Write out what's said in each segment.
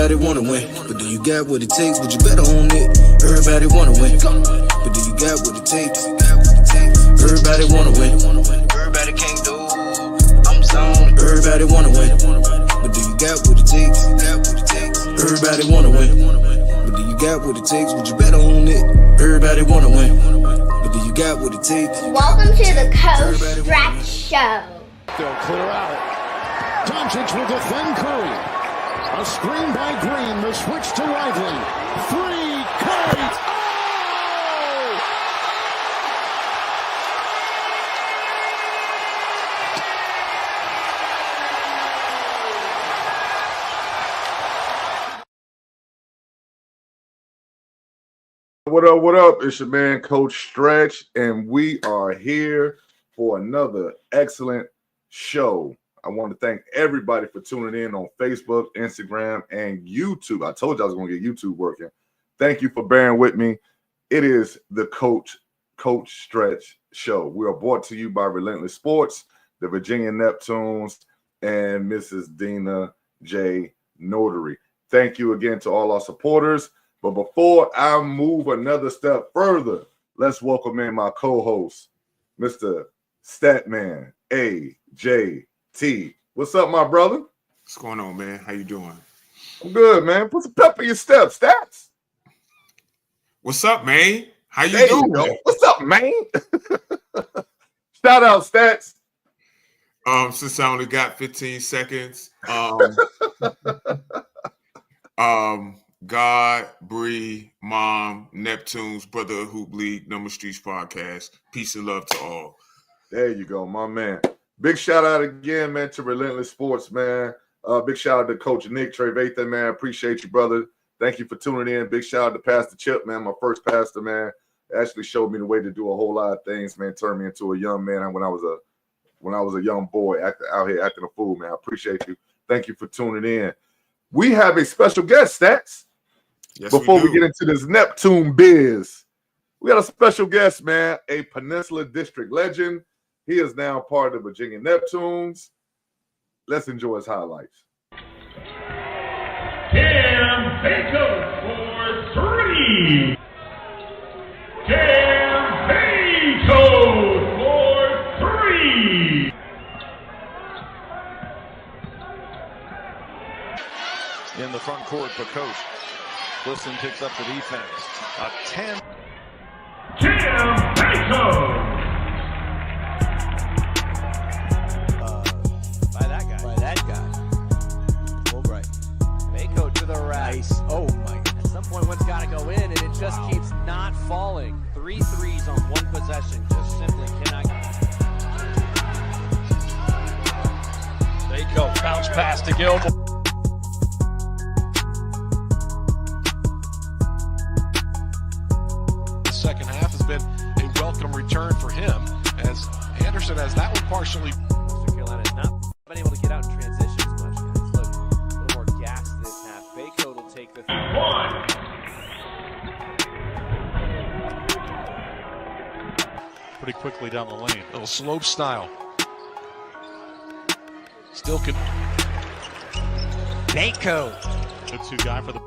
Everybody wanna win, but do you got what it takes? Would you bet on it? Everybody wanna win, but do you got what it takes? Everybody wanna win, everybody can't do. I'm zoned. Everybody wanna win, but do you got what it takes? Everybody wanna win, but do you got what it takes? Would you bet on it? Everybody wanna win, but do you got what it takes? Welcome to the Coach Stretch Show. They'll clear out. Doncic will defend Curry. A screen by Green. The switch to Lively. Three. Curry. Oh! What up, what up? It's your man, Coach Stretch, and we are here for another excellent show. I want to thank everybody for tuning in on Facebook, Instagram, and YouTube. I told you I was going to get YouTube working. Thank you for bearing with me. It is the Coach Stretch Show. We are brought to you by Relentless Sports, the Virginia Neptunes, and Mrs. Dina J. Notary. Thank you again to all our supporters. But before I move another step further, let's welcome in my co-host, Mr. Statman AJT. What's up, my brother? What's going on, man? How you doing? I'm good, man. Put some pep in your step, Stats. What's up, man? How you There doing? You go. What's up, man? Shout out, Stats. Since I only got 15 seconds, God, Bree, Mom, Neptunes, Brother Hoop League, Number Streets Podcast. Peace and love to all. There you go, my man. Big shout out again, man, to Relentless Sports, man. Big shout out to Coach Nick Trevathan, man. Appreciate you, brother. Thank you for tuning in. Big shout out to Pastor Chip, man. My first pastor, man. Actually showed me the way to do a whole lot of things, man. Turned me into a young man when I was a young boy out here acting a fool, man. I appreciate you. Thank you for tuning in. We have a special guest, Stats. Yes, Before we get into this Neptune biz, we got a special guest, man, a Peninsula District legend. He is now part of the Virginia Neptunes. Let's enjoy his highlights. Cam Baco for three. Cam Baco for three. In the front court, Bacoach. Wilson picks up the defense. A 10. Cam Baco. By that guy. Fulbright. Baco to the right. Nice. Oh my. At some point one's got to go in, and it just keeps not falling. 3 threes on one possession. Just simply cannot. Baco bounce pass to Gilmore. Second half has been a welcome return for him as Anderson has that one partially. Mr. Carolina has not been able to get out in transition as much, guys. Look, a little more gas this half. Baco will take the One. Pretty quickly down the lane. A little slope style. Still can. Baco. Go-to guy for the.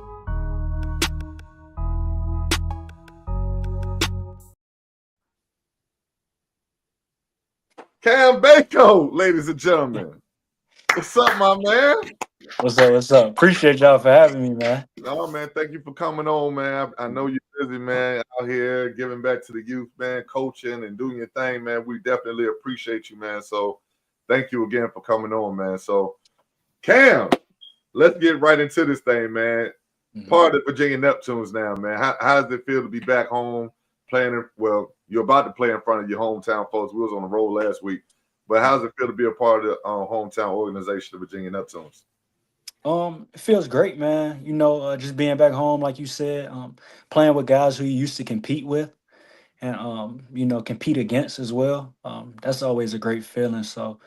Cam Baco, ladies and gentlemen. What's up, my man? What's up? What's up? Appreciate y'all for having me, man. Oh, man, thank you for coming on, man. I know you're busy, man, out here giving back to the youth, man, coaching and doing your thing, man. We definitely appreciate you, man. So thank you again for coming on, man. So, Cam, let's get right into this thing, man. Part of the Virginia Neptunes now, man. How does it feel to be back home playing? Well, you're about to play in front of your hometown folks. We was on the road last week. But how does it feel to be a part of the hometown organization, the Virginia Neptunes? It feels great, man. You know, just being back home, like you said, playing with guys who you used to compete with and, you know, compete against as well. That's always a great feeling. So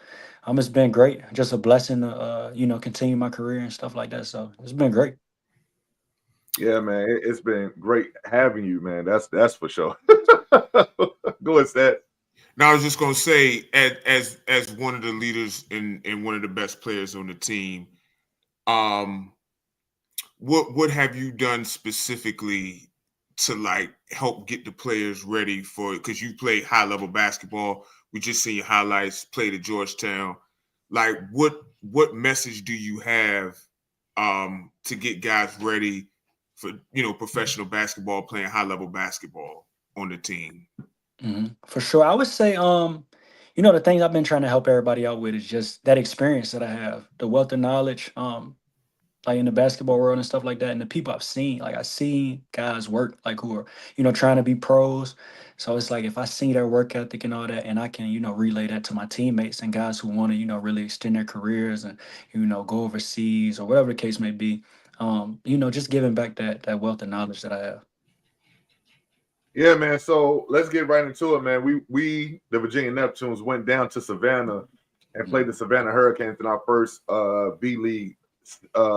it's been great. Just a blessing to, you know, continue my career and stuff like that. So it's been great. Yeah, man, it's been great having you, man. That's for sure. Go ahead, Stat. Now, I was just gonna say, as one of the leaders and one of the best players on the team, what have you done specifically to like help get the players ready for it? Because you play high level basketball. We just seen your highlights, played at Georgetown. Like what message do you have to get guys ready for professional basketball, playing high level basketball on the team? For sure. I would say, the things I've been trying to help everybody out with is just that experience that I have, the wealth of knowledge, like in the basketball world and stuff like that, and the people I've seen. Like I see guys work like who are, trying to be pros. So it's like if I see their work ethic and all that, and I can, relay that to my teammates and guys who want to, really extend their careers and, go overseas or whatever the case may be. Just giving back that wealth of knowledge that I have. Yeah, man. So let's get right into it, man. We the Virginia Neptunes went down to Savannah and played the Savannah Hurricanes in our first V League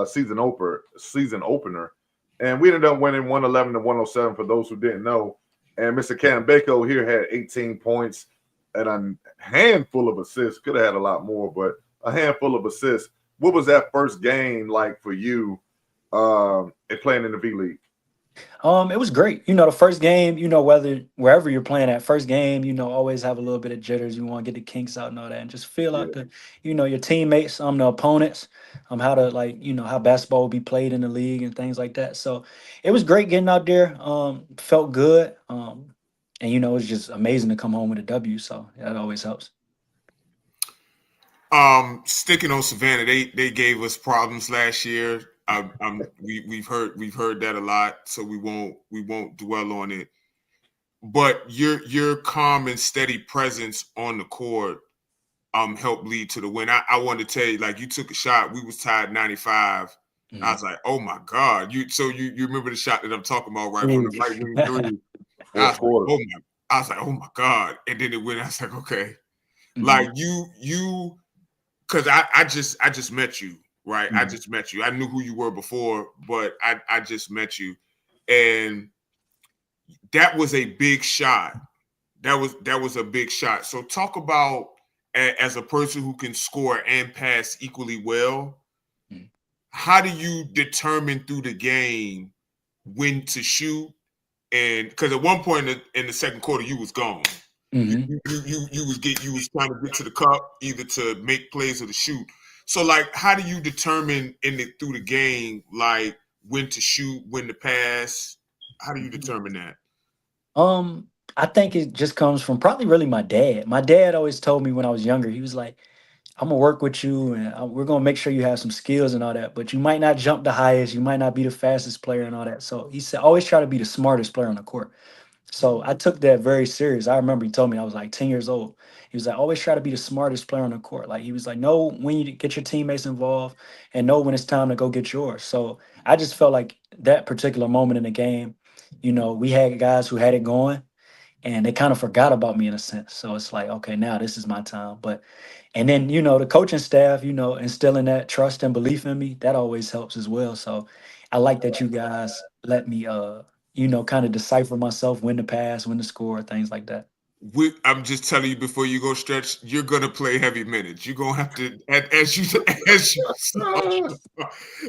season opener, and we ended up winning 111 to 107 for those who didn't know. And Mr. Cam Bako here had 18 points and a handful of assists. Could have had a lot more, but a handful of assists. What was that first game like for you playing in the V League? It was great. The first game, wherever you're playing at, first game, always have a little bit of jitters. You want to get the kinks out and all that, and just feel out your teammates, the opponents, how to how basketball will be played in the league and things like that. So it was great getting out there. Felt good. And it was just amazing to come home with a W. So that always helps. Sticking on Savannah, they gave us problems last year. We've heard that a lot, so we won't dwell on it. But your calm and steady presence on the court helped lead to the win. I wanted to tell you, like, you took a shot. We was tied 95. I was like, oh my God. You remember the shot that I'm talking about, right? On the right wing three. I was like, oh my God. And then it went. I was like, okay. Like you because I just met you. Right. I just met you. I knew who you were before, but I just met you. And that was a big shot. That was a big shot. So talk about, as a person who can score and pass equally well, how do you determine through the game when to shoot? And because at one point in the second quarter, you was gone. You was trying to get to the cup, either to make plays or to shoot. So, like, how do you determine through the game, like, when to shoot, when to pass? How do you determine that? I think it just comes from probably really my dad. My dad always told me when I was younger, he was like, I'm gonna work with you and we're gonna make sure you have some skills and all that, but you might not jump the highest, you might not be the fastest player and all that. So he said, always try to be the smartest player on the court. So I took that very serious. I remember he told me I was like 10 years old. He was like, always try to be the smartest player on the court. Like he was like, know when you get your teammates involved and know when it's time to go get yours. So I just felt like that particular moment in the game, we had guys who had it going and they kind of forgot about me in a sense. So it's like, okay, now this is my time. And then, the coaching staff, instilling that trust and belief in me, that always helps as well. So I like that you guys let me kind of decipher myself, when to pass, when to score, things like that. I'm just telling you before you go stretch, you're gonna play heavy minutes. You're gonna have to, as you saw,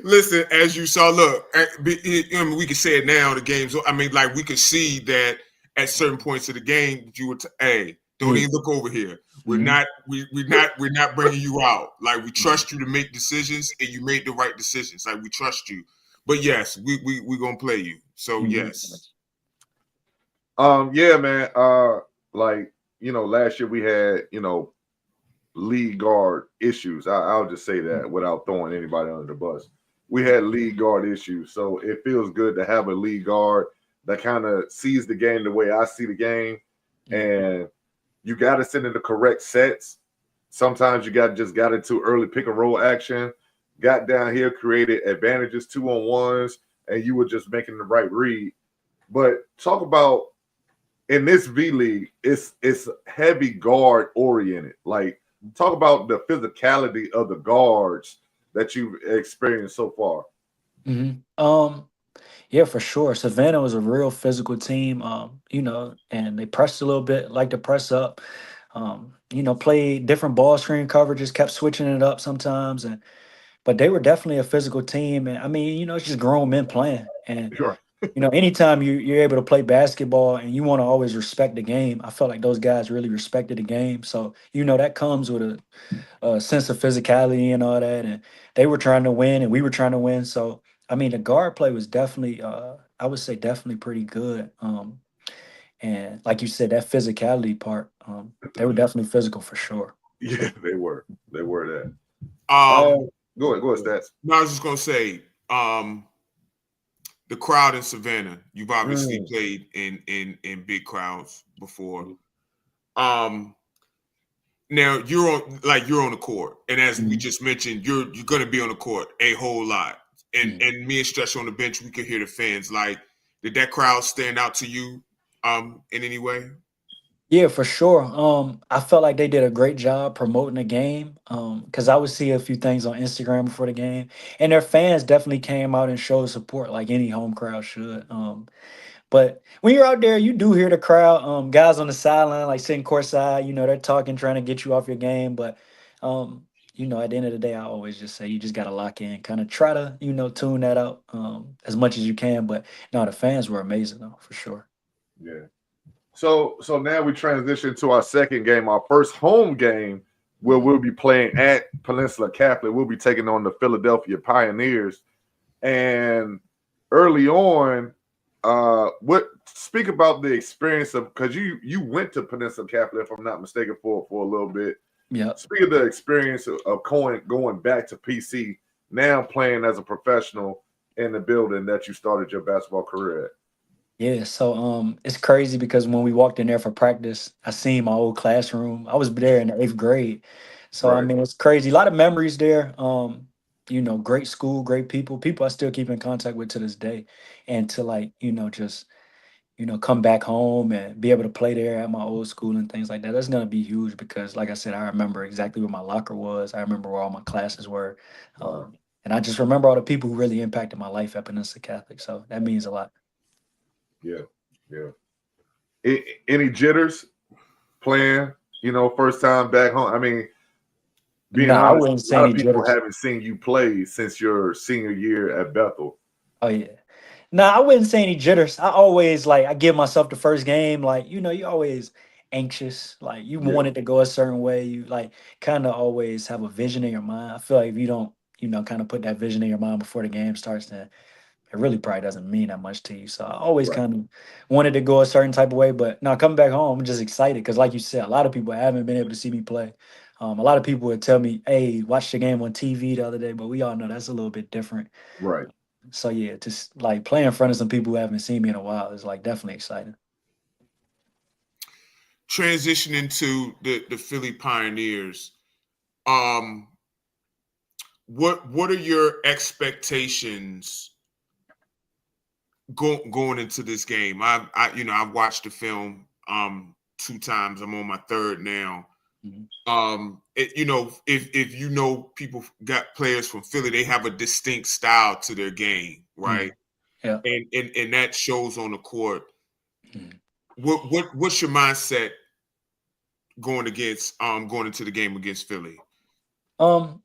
listen, as you saw. Look, we can say it now. The games. I mean, like we could see that at certain points of the game, you were, hey, don't even look over here. We're not bringing you out. Like we trust you to make decisions, and you made the right decisions. Like we trust you. But yes, we gonna play you. So yes. Yeah, man. Last year we had, lead guard issues. I'll just say that without throwing anybody under the bus. We had lead guard issues. So it feels good to have a lead guard that kind of sees the game the way I see the game. And you got to send in the correct sets. Sometimes you got into early pick and roll action, got down here, created advantages, 2-on-1s, and you were just making the right read. But talk about, in this V League, it's heavy guard oriented. Like, talk about the physicality of the guards that you've experienced so far. Yeah, for sure. Savannah was a real physical team, and they pressed a little bit, like to press up, played different ball screen coverages, kept switching it up sometimes. but they were definitely a physical team. And I mean, it's just grown men playing. And Sure. anytime you're able to play basketball and you want to always respect the game, I felt like those guys really respected the game. So, that comes with a sense of physicality and all that. And they were trying to win and we were trying to win. So, I mean, the guard play was definitely, I would say, definitely pretty good. And like you said, that physicality part, they were definitely physical for sure. Yeah, they were. They were that. Go ahead, Stats. No, I was just gonna say, the crowd in Savannah. You've obviously played in big crowds before. Now you're on the court, and as we just mentioned, you're going to be on the court a whole lot. And me and Stretch on the bench, we could hear the fans. Like, did that crowd stand out to you in any way? Yeah, for sure. I felt like they did a great job promoting the game. Because I would see a few things on Instagram before the game, and their fans definitely came out and showed support like any home crowd should. But when you're out there, you do hear the crowd, guys on the sideline, like sitting courtside, they're talking, trying to get you off your game. But, at the end of the day, I always just say you just got to lock in, kind of try to, tune that out as much as you can. But no, the fans were amazing, though, for sure. Yeah. So now we transition to our second game, our first home game, where we'll be playing at Peninsula Catholic. We'll be taking on the Philadelphia Pioneers. And early on, speak about the experience of, because you went to Peninsula Catholic, if I'm not mistaken, for a little bit. Yeah. Speak of the experience of going back to PC, now playing as a professional in the building that you started your basketball career at. Yeah, so it's crazy because when we walked in there for practice, I seen my old classroom. I was there in the 8th grade. So I Right. mean, it's crazy. A lot of memories there. Great school, great people I still keep in contact with to this day. And to just, come back home and be able to play there at my old school and things like that. That's gonna be huge because like I said, I remember exactly where my locker was. I remember where all my classes were. Wow. And I just remember all the people who really impacted my life at Peninsula Catholic. So that means a lot. Yeah. Any jitters playing, first time back home? I mean, being I honest, wouldn't a say lot any of people jitters. haven't seen you play since your senior year at Bethel. Oh yeah. No, I wouldn't say any jitters. I always I give myself the first game, you're always anxious. Like you Yeah. want it to go a certain way. You kind of always have a vision in your mind. I feel like if you don't, kind of put that vision in your mind before the game starts, then it really probably doesn't mean that much to you. So I always Right. kind of wanted to go a certain type of way. But now coming back home, I'm just excited because, like you said, a lot of people haven't been able to see me play. A lot of people would tell me, "Hey, watch the game on TV the other day," but we all know that's a little bit different. Right. So yeah, just play in front of some people who haven't seen me in a while is definitely exciting. Transitioning to the Philly Pioneers, what are your expectations going into this game? I've watched the film 2 times. I'm on my 3rd now. If people got players from Philly, they have a distinct style to their game, right? Yeah. And that shows on the court. Mhm. What's your mindset going into the game against Philly? My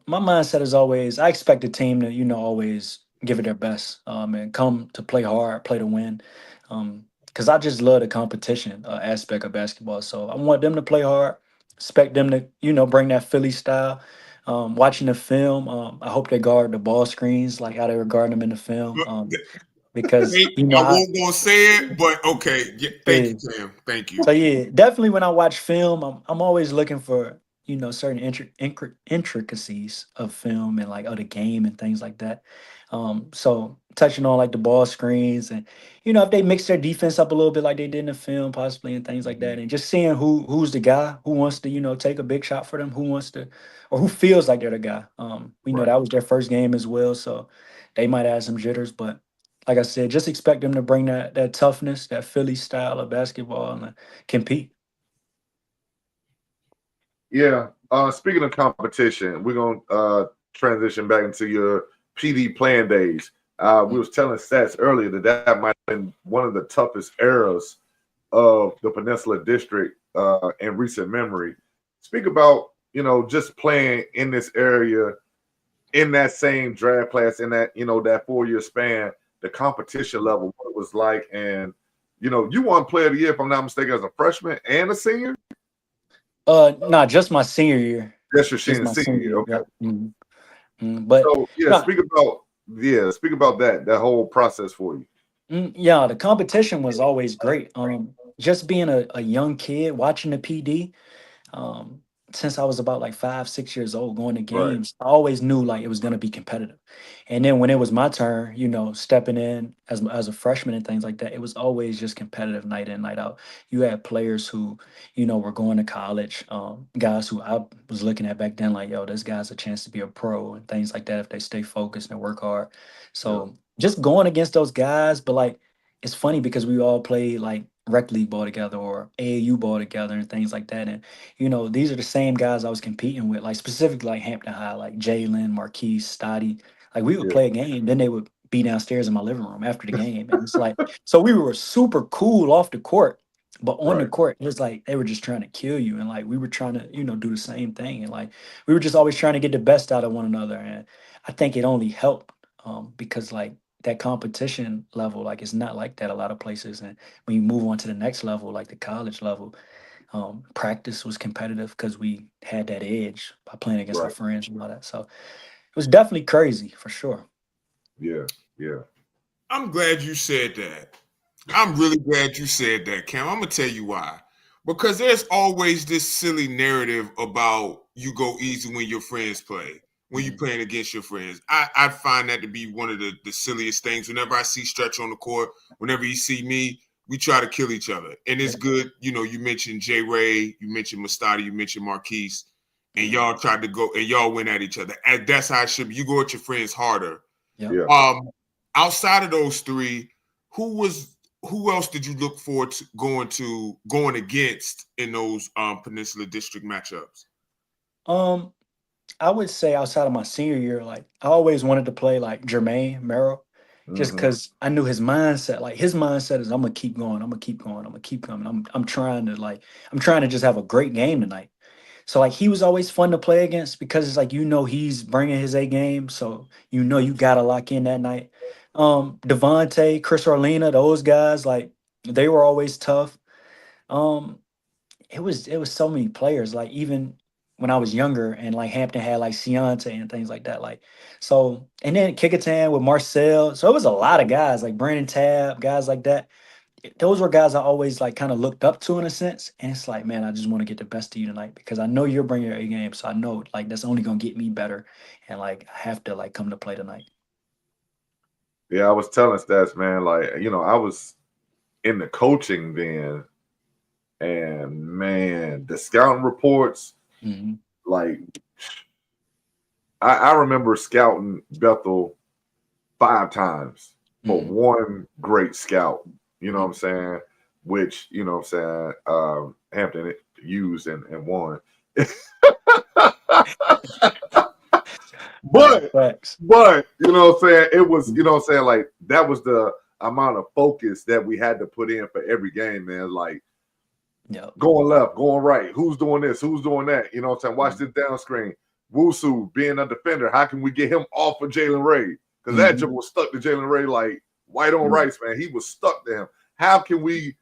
mindset is always I expect the team to, always give it their best, and come to play hard, play to win. Because I just love the competition aspect of basketball. So I want them to play hard, expect them to, bring that Philly style. Watching the film, I hope they guard the ball screens like how they were guarding them in the film. Because I won't gonna say it, but okay. Yeah, thank you, Sam. Thank you. So yeah, definitely when I watch film, I'm always looking for certain intricacies of film and of the game and things like that. So touching on the ball screens and if they mix their defense up a little bit like they did in the film possibly and things like that, and just seeing who's the guy who wants to take a big shot for them, who wants to or who feels like they're the guy. We know Right. that was their first game as well, so they might have some jitters, but like I said, just expect them to bring that toughness, that Philly style of basketball and compete. Yeah. Speaking of competition, we're gonna transition back into your PD playing days. We was telling Stats earlier that might have been one of the toughest eras of the Peninsula District in recent memory. Speak about just playing in this area in that same draft class, in that, that 4-year span, the competition level, what it was like. And, you won player of the year, if I'm not mistaken, as a freshman and a senior? Not just my senior year. That's your Just my senior senior year. year. Okay. Yep. But So, no, speak about that whole process for you. yeah, the competition was always great. Just being a young kid watching the PD, um, since I was about like 5, 6 years old, going to Right. games, I always knew like it was gonna be competitive. And then when it was my turn, stepping in as a freshman and things like that, it was always just competitive night in, night out. You had players who, were going to college, guys who I was looking at back then, like, yo, this guy's a chance to be a pro and things like that if they stay focused and work hard. Yeah. So just going against those guys, but like it's funny because we all played like rec league ball together or AAU ball together and things like that. And these are the same guys I was competing with, like specifically like Hampton High, like Jalen, Marquise, Stotty. Like we would Yeah. play a game, then they would be downstairs in my living room after the game. And it's like, so we were super cool off the court, but on the Right. court, it was like they were just trying to kill you. And like we were trying to, do the same thing. And like we were just always trying to get the best out of one another. And I think it only helped because like that competition level, like it's not like that a lot of places. And when you move on to the next level, like the college level, practice was competitive because we had that edge by playing against our Right. friends and all that. So it was definitely crazy for sure. Yeah. Yeah. I'm glad you said that. I'm really glad you said that, Cam. I'm gonna tell you why. Because there's always this silly narrative about you go easy when your friends play, when you're playing against your friends. I find that to be one of the silliest things. Whenever I see Stretch on the court, whenever you see me, we try to kill each other. And it's good, you mentioned J. Ray, you mentioned Mustadi, you mentioned Marquise, and y'all tried to go and y'all went at each other. And that's how it should be. You go at your friends harder. Yep. Yeah. Outside of those three, who else did you look forward to going against in those Peninsula District matchups? I would say outside of my senior year, like I always wanted to play like Jermaine Merrill, just because I knew his mindset. Like his mindset is, I'm gonna keep going, I'm gonna keep going, I'm gonna keep coming. I'm trying to just have a great game tonight. So like he was always fun to play against because it's like he's bringing his A game, so you gotta lock in that night. Devontae, Chris Orlina, those guys like they were always tough. Um, it was so many players. Like even when I was younger and like Hampton had like Ciante and things like that. Like so, and then Kickertan with Marcel. So it was a lot of guys like Brandon Tabb, guys like that. Those were guys I always like kind of looked up to in a sense. And it's like, man, I just want to get the best of you tonight because I know you're bringing your A game. So I know like that's only gonna get me better. And like I have to like come to play tonight. Yeah, I was telling Stats, man, like, I was in the coaching then, and man, the scouting reports, like, I remember scouting Bethel 5 times for one great scout, you know what I'm saying? Which, Hampton used and won. But you know what I'm saying, it was, like that was the amount of focus that we had to put in for every game, man. Like going left, going right, who's doing this, who's doing that, you know what I'm saying? Watch this down screen. Wusu being a defender, how can we get him off of Jalen Ray? Because that jump was stuck to Jalen Ray like white on rice, man. He was stuck to him. How can we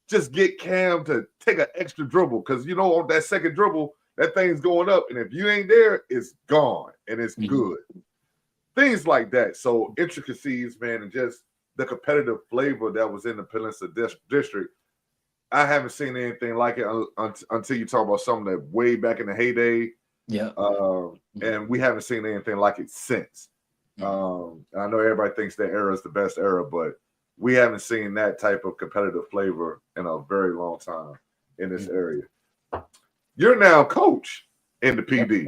just get Cam to take an extra dribble? Because on that second dribble, that thing's going up, and if you ain't there, it's gone, and it's good. Things like that. So intricacies, man, and just the competitive flavor that was in the Peninsula District. I haven't seen anything like it until you talk about something that way back in the heyday. Yeah. And we haven't seen anything like it since. I know everybody thinks that era is the best era, but we haven't seen that type of competitive flavor in a very long time in this area. You're now coach in the PD.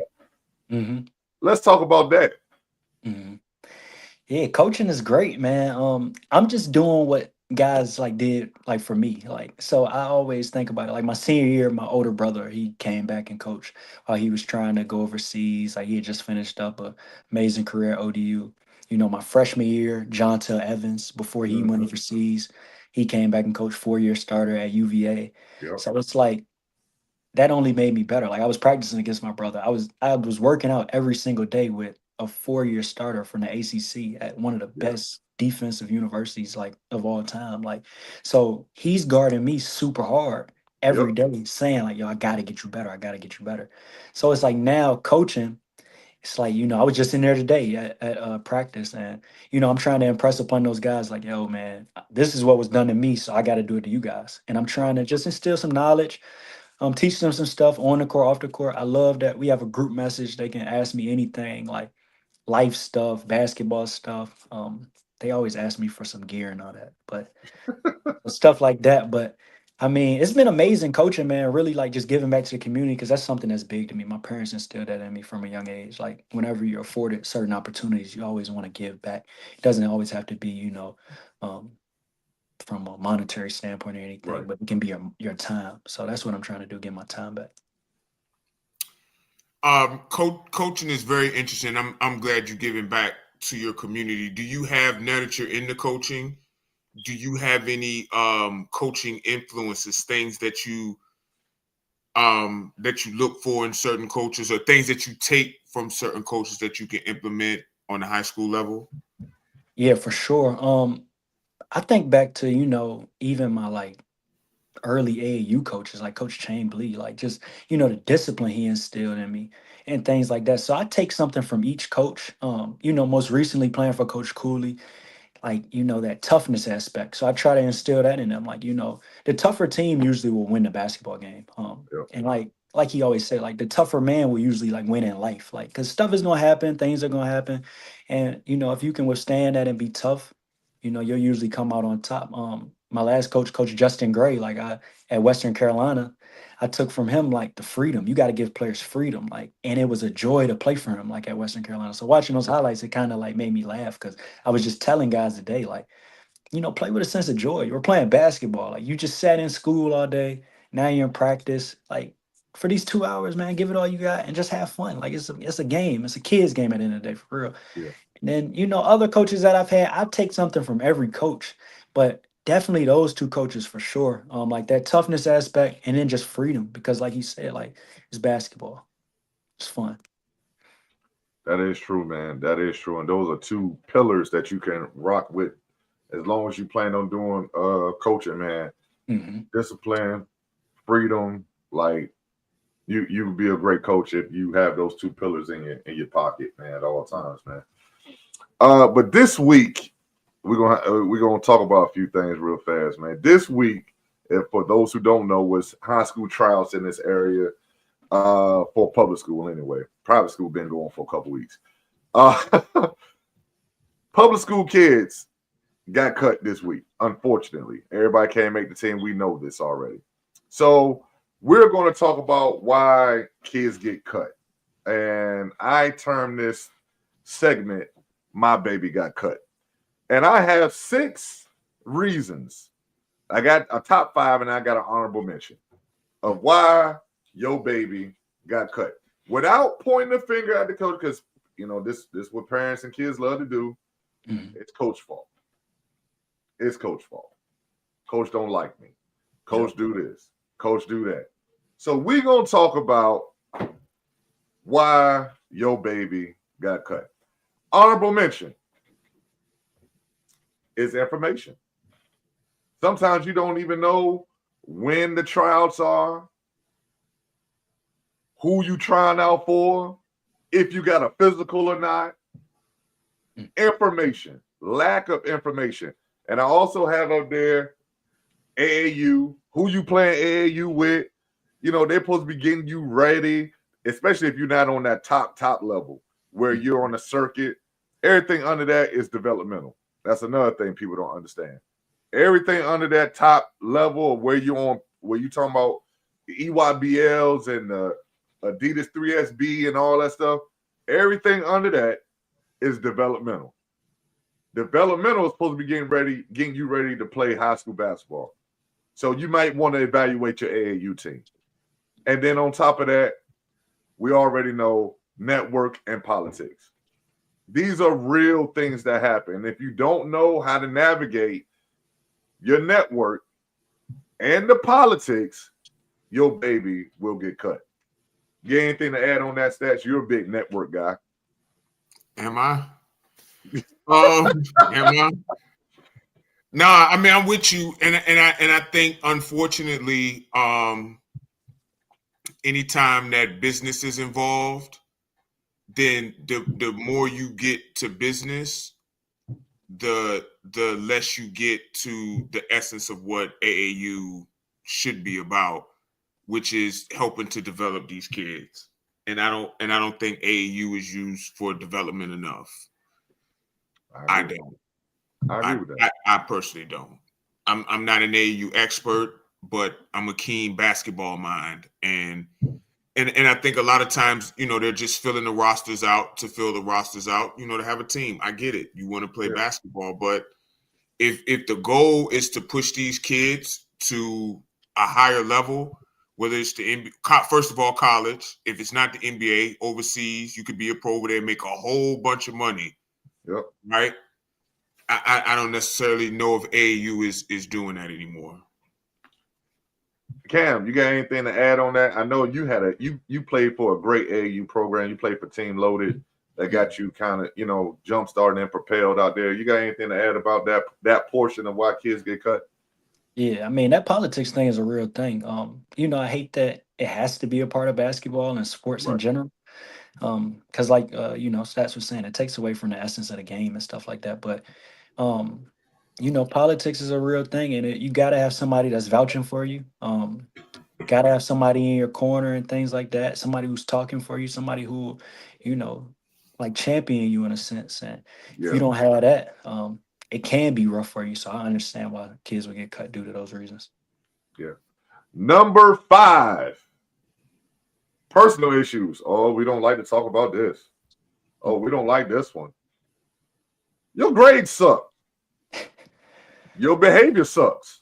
Let's talk about that. Yeah, coaching is great, man. I'm just doing what guys like did like for me. Like so I always think about it. Like my senior year, my older brother, he came back and coached while he was trying to go overseas. Like he had just finished up a amazing career at ODU. My freshman year, Jontel Evans, before he went overseas, he came back and coached 4-year starter at UVA. Yep. So it's like that only made me better. Like I was practicing against my brother. I was working out every single day with a 4-year starter from the ACC at one of the best defensive universities like of all time. Like, so he's guarding me super hard every day, saying like, "Yo, I gotta get you better. I gotta get you better." So it's like now coaching. It's like, I was just in there today at practice, and I'm trying to impress upon those guys like, "Yo, man, this is what was done to me, so I got to do it to you guys." And I'm trying to just instill some knowledge, teach them some stuff on the court, off the court. I love that we have a group message. They can ask me anything, like life stuff, basketball stuff. They always ask me for some gear and all that, but stuff like that. But I mean, it's been amazing coaching, man. Really like just giving back to the community because that's something that's big to me. My parents instilled that in me from a young age. Like whenever you're afforded certain opportunities, you always want to give back. It doesn't always have to be, um, from a monetary standpoint or anything, but it can be your time. So that's what I'm trying to do, get my time back. Coaching is very interesting. I'm glad you're giving back to your community. Do you have, now that you're into coaching, do you have any coaching influences, things that you look for in certain coaches, or things that you take from certain coaches that you can implement on the high school level? Yeah, for sure. I think back to, even my like early AAU coaches, like Coach Chamblee, like just, the discipline he instilled in me and things like that. So I take something from each coach. Most recently playing for Coach Cooley, like, that toughness aspect. So I try to instill that in them. Like, the tougher team usually will win the basketball game. And like he always said, like the tougher man will usually like win in life. Like, cause stuff is gonna happen, things are gonna happen. And if you can withstand that and be tough, you'll usually come out on top. My last coach, Coach Justin Gray, like at Western Carolina, I took from him like the freedom. You got to give players freedom, like, and it was a joy to play for him, like at Western Carolina. So watching those highlights, it kind of like made me laugh because I was just telling guys today, like, play with a sense of joy. You were playing basketball, like you just sat in school all day. Now you're in practice, like for these 2 hours, man, give it all you got and just have fun. Like it's a game. It's a kid's game at the end of the day, for real. Yeah. And then, other coaches that I've had, I take something from every coach, but definitely those two coaches for sure. Like that toughness aspect and then just freedom because like you said, like it's basketball. It's fun. That is true, man. That is true. And those are two pillars that you can rock with as long as you plan on doing coaching, man. Mm-hmm. Discipline, freedom, like you would be a great coach if you have those two pillars in your pocket, man, at all times, man. But this week we're gonna talk about a few things real fast, man. This week, for those who don't know, was high school tryouts in this area for public school anyway. Private school been going for a couple weeks. Public school kids got cut this week, unfortunately. Everybody can't make the team. We know this already. So we're going to talk about why kids get cut. And I term this segment, My Baby Got Cut. And I have 6 reasons. I got a top 5 and I got an honorable mention of why your baby got cut. Without pointing the finger at the coach, because, this is what parents and kids love to do. Mm-hmm. It's coach's fault. It's coach's fault. Coach don't like me. Coach do this. Coach do that. So we're going to talk about why your baby got cut. Honorable mention is information. Sometimes you don't even know when the tryouts are, who you trying out for, if you got a physical or not. Information, lack of information. And I also have up there AAU, who you playing AAU with. They're supposed to be getting you ready, especially if you're not on that top level where you're on a circuit. Everything under that is developmental. That's another thing people don't understand. Everything under that top level of where you're talking about the EYBLs and the Adidas 3SB and all that stuff, everything under that is developmental. Developmental is supposed to be getting you ready to play high school basketball. So you might want to evaluate your AAU team. And then on top of that, we already know network and politics. These are real things that happen. If you don't know how to navigate your network and the politics, your baby will get cut. You got anything to add on that, Stats? You're a big network guy. Am I? Am I? No, I mean I'm with you, and I think unfortunately, anytime that business is involved, then the more you get to business, the less you get to the essence of what AAU should be about, which is helping to develop these kids. And I don't think AAU is used for development enough. I don't. I agree with that. I personally don't. I'm not an AAU expert, but I'm a keen basketball mind, and I think a lot of times, they're just filling the rosters out to fill the rosters out, to have a team. I get it. You want to play basketball, but if the goal is to push these kids to a higher level, whether it's the first of all college, if it's not the NBA, overseas, you could be a pro over there and make a whole bunch of money. Yep. Right. I don't necessarily know if AAU is doing that anymore. Cam, you got anything to add on that? I know you had you played for a great AAU program. You played for Team Loaded that got you kind of, jump started and propelled out there. You got anything to add about that portion of why kids get cut? Yeah, I mean that politics thing is a real thing. I hate that it has to be a part of basketball and sports in general. Because Stats was saying, it takes away from the essence of the game and stuff like that. But politics is a real thing, and you got to have somebody that's vouching for you. Got to have somebody in your corner and things like that. Somebody who's talking for you. Somebody who, like champion you in a sense. And if you don't have that, it can be rough for you. So I understand why kids would get cut due to those reasons. Yeah. Number 5, personal issues. Oh, we don't like to talk about this. Oh, we don't like this one. Your grades suck. Your behavior sucks.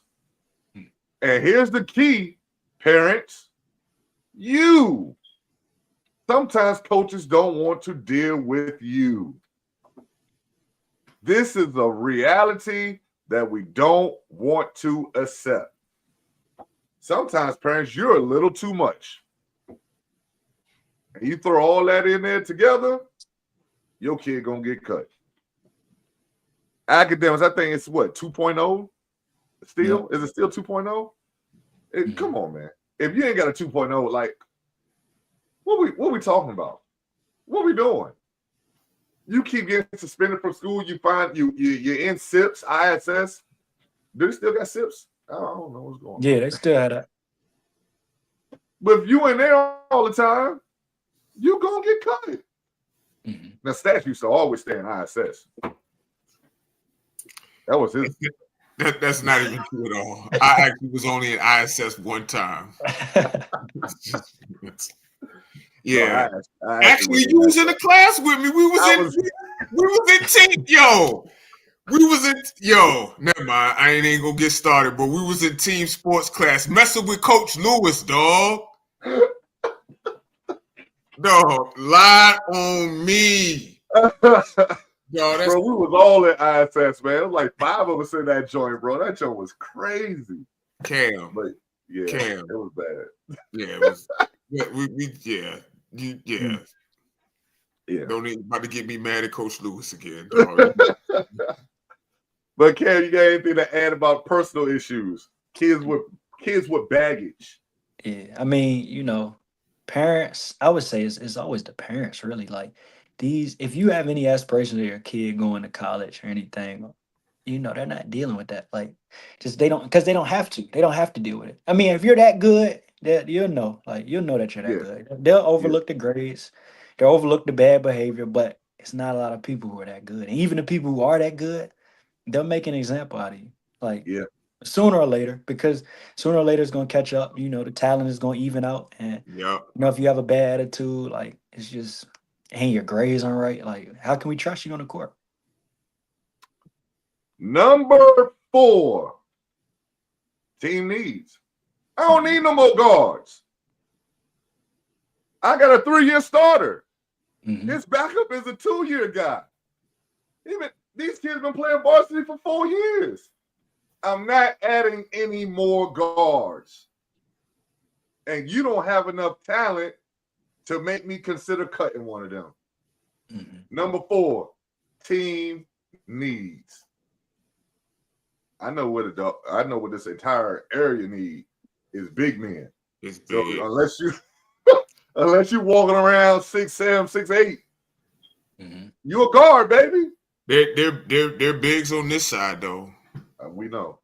And here's the key, parents. Sometimes coaches don't want to deal with you. This is a reality that we don't want to accept. Sometimes, parents, you're a little too much. And you throw all that in there together, your kid gonna get cut. Academics, I think it's what, 2.0 still? Yeah. Is it still 2.0? Come on, man. If you ain't got a 2.0, like, what we talking about? What we doing? You keep getting suspended from school, you find you're in SIPs, ISS. Do they still got SIPs? I don't know what's going on. Yeah, they still have that. But if you in there all the time, you gonna get cut. Mm-hmm. Now, Stats used to always stay in ISS. That was his. That's not even true at all. I actually was only in ISS one time. Yeah. No, I actually, you was in the class with me. We was in team. Never mind. I ain't even gonna get started, but we was in team sports class messing with Coach Lewis, dog. Dog, lie on me. Bro, we was all in ISS, man. It was like 5 of us in that joint, bro. That joint was crazy. Cam. But Cam. It was bad. Yeah, it was. Yeah. Don't even about to get me mad at Coach Lewis again, dog. But Cam, you got anything to add about personal issues? Kids with baggage. Yeah, I mean, parents, I would say it's always the parents, really. Like if you have any aspirations of your kid going to college or anything, they're not dealing with that. Like, just they don't have to. They don't have to deal with it. I mean, if you're that good, you'll know that you're that good. They'll overlook the grades, they'll overlook the bad behavior, but it's not a lot of people who are that good. And even the people who are that good, they'll make an example out of you. Like, sooner or later, because sooner or later it's gonna catch up. The talent is gonna even out, and if you have a bad attitude, like, it's just, ain't your grades aren't right. Like, how can we trust you on the court? Number 4, team needs. I don't need no more guards. I got a 3-year starter. Mm-hmm. His backup is a 2-year guy. Even these kids been playing varsity for 4 years. I'm not adding any more guards. And you don't have enough talent to make me consider cutting one of them. Number 4, team needs. I know what this entire area need is big men. It's So big. unless you walking around 6'7", 6'8", you a guard, baby. They're bigs on this side though. We know.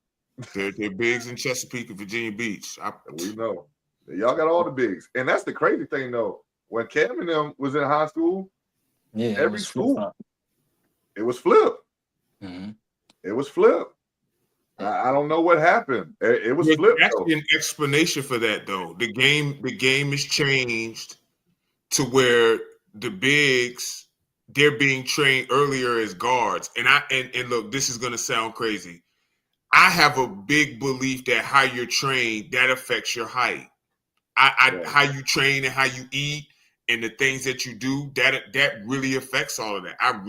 They're bigs in Chesapeake and Virginia Beach. We know. Y'all got all the bigs. And that's the crazy thing though. When Cam and them was in high school, every school, it was flip. It was flip. I don't know what happened. It was flip. Actually, an explanation for that though. The game is changed to where the bigs, they're being trained earlier as guards. And look, this is gonna sound crazy. I have a big belief that how you're trained, that affects your height. How you train and how you eat and the things that you do, that really affects all of that. I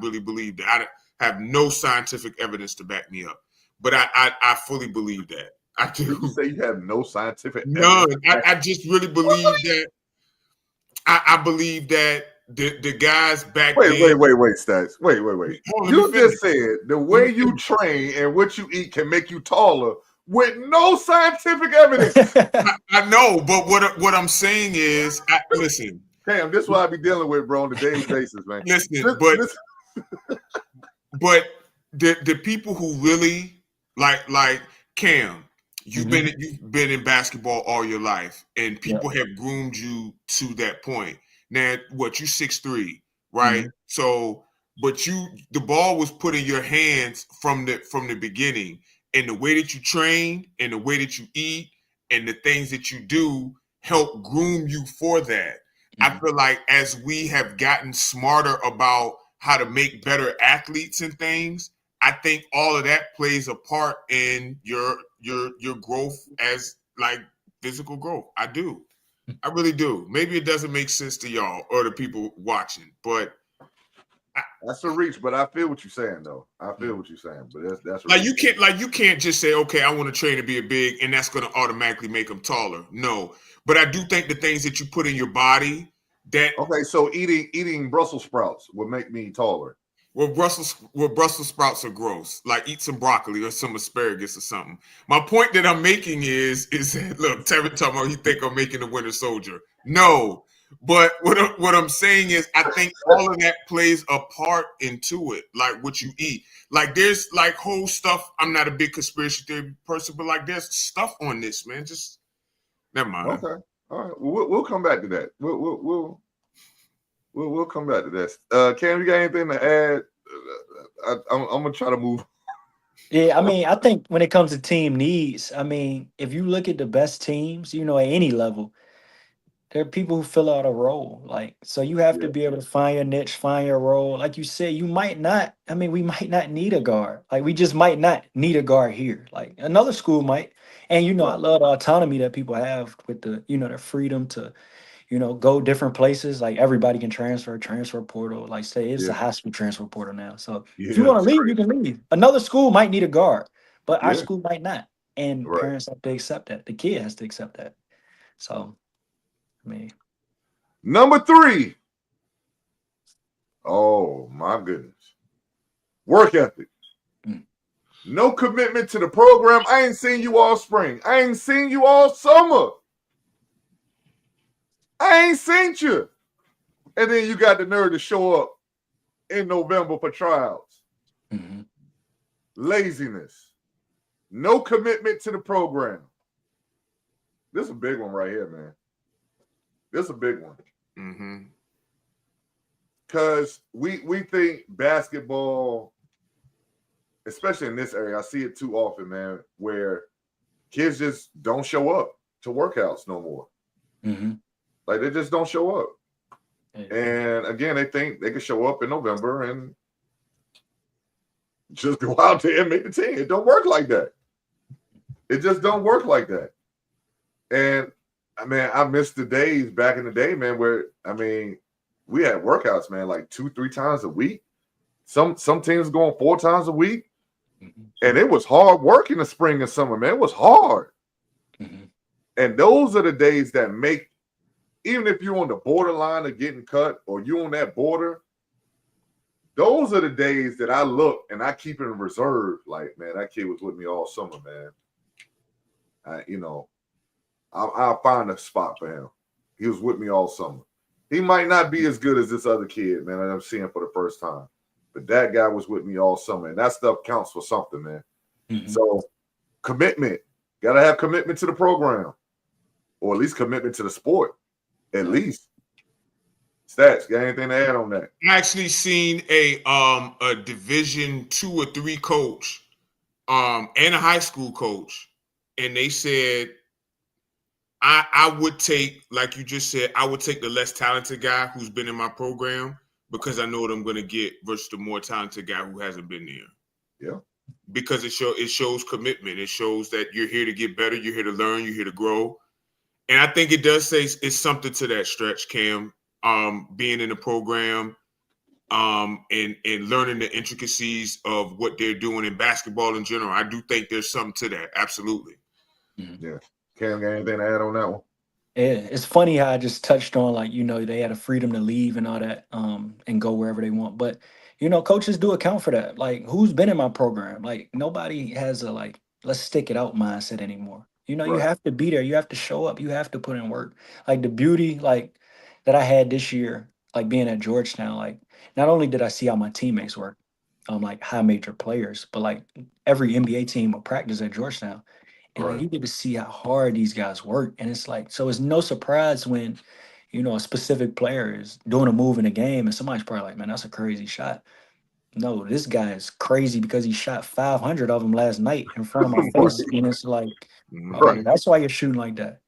really believe that. I have no scientific evidence to back me up, but I fully believe that. I do. Did you say you have no scientific evidence? None. I just really believe that. I believe that the guys back wait, then. Wait, Stats. Wait. You just said the way you train and what you eat can make you taller with no scientific evidence. I know, but what I'm saying is, listen. Damn, this is what I be dealing with, bro, on a daily basis, man. Listen, but the people who really like Cam, you've been in basketball all your life, and people have groomed you to that point. Now, you 6'3", right? So, but the ball was put in your hands from the beginning, and the way that you train, and the way that you eat, and the things that you do help groom you for that. I feel like as we have gotten smarter about how to make better athletes and things, I think all of that plays a part in your growth as like physical growth. I do. I really do. Maybe it doesn't make sense to y'all or the people watching, but that's a reach. But I feel what you're saying, though. I feel what you're saying, but that's like you can't just say, okay, I want to train to be a big, and that's going to automatically make them taller. No, but I do think the things that you put in your body that so eating Brussels sprouts would make me taller. Well, Brussels sprouts are gross. Like eat some broccoli or some asparagus or something. My point that I'm making is look, Terry talking about he think I'm making a Winter Soldier. No, but what I'm saying is I think all of that plays a part into it, like what you eat. Like there's like whole stuff. I'm not a big conspiracy theory person, but like there's stuff on this, man. Just never mind. Okay, all right. We'll come back to that. We'll come back to that. Cam, you got anything to add? I'm gonna try to move. Yeah, I mean, I think when it comes to team needs, I mean, if you look at the best teams, at any level, there are people who fill out a role. Like, so you have to be able to find your niche, find your role. Like you said, we might not need a guard. Like, we just might not need a guard here. Like, another school might. And, I love the autonomy that people have with the, their freedom to, go different places. Like everybody can transfer portal. Like say it's a high school transfer portal now. So if you want to leave, you can leave. Another school might need a guard, but our school might not. And parents have to accept that. The kid has to accept that. So, I mean. Number 3. Oh my goodness. Work ethic. No commitment to the program. I ain't seen you all spring. I ain't seen you all summer. I ain't seen you. And then you got the nerve to show up in November for trials. Laziness. No commitment to the program. This is a big one right here, man. This is a big one. Because we think basketball, especially in this area, I see it too often, man, where kids just don't show up to workouts no more. Like they just don't show up. And again, they think they can show up in November and just go out there and make the team. It don't work like that. It just don't work like that. And I mean, I miss the days back in the day, man, where we had workouts, man, like 2-3 times a week. Some teams going 4 times a week. And it was hard work in the spring and summer, man. It was hard. And those are the days that make, even if you're on the borderline of getting cut or you're on that border, those are the days that I look and I keep in reserve. Like, man, that kid was with me all summer, man. I'll find a spot for him. He was with me all summer. He might not be as good as this other kid, man, that I'm seeing for the first time. But that guy was with me all summer. And that stuff counts for something, man. Mhm. So commitment. Got to have commitment to the program. Or at least commitment to the sport. At least. Stats, got anything to add on that? I actually seen a Division 2 or 3 coach and a high school coach, and they said I would take, like you just said, I would take the less talented guy who's been in my program because I know what I'm going to get versus the more talented guy who hasn't been there. Yeah. Because it shows commitment. It shows that you're here to get better. You're here to learn. You're here to grow. And I think it does say it's something to that stretch, Cam, being in the program and learning the intricacies of what they're doing in basketball in general. I do think there's something to that. Absolutely. Yeah. Cam, got anything to add on that one? Yeah, it's funny how I just touched on, like, they had a freedom to leave and all that, and go wherever they want. But, coaches do account for that. Like, who's been in my program? Like, nobody has a, like, let's stick it out mindset anymore. You Right. have to be there. You have to show up. You have to put in work. Like, the beauty, like, that I had this year, like, being at Georgetown, like, not only did I see how my teammates work, like, high major players, but, like, every NBA team will practice at Georgetown. And like, Right. you get to see how hard these guys work. And it's like, so it's no surprise when, a specific player is doing a move in a game and somebody's probably like, man, that's a crazy shot. No, this guy is crazy because he shot 500 of them last night in front of my face. And it's like, oh, Right. that's why you're shooting like that.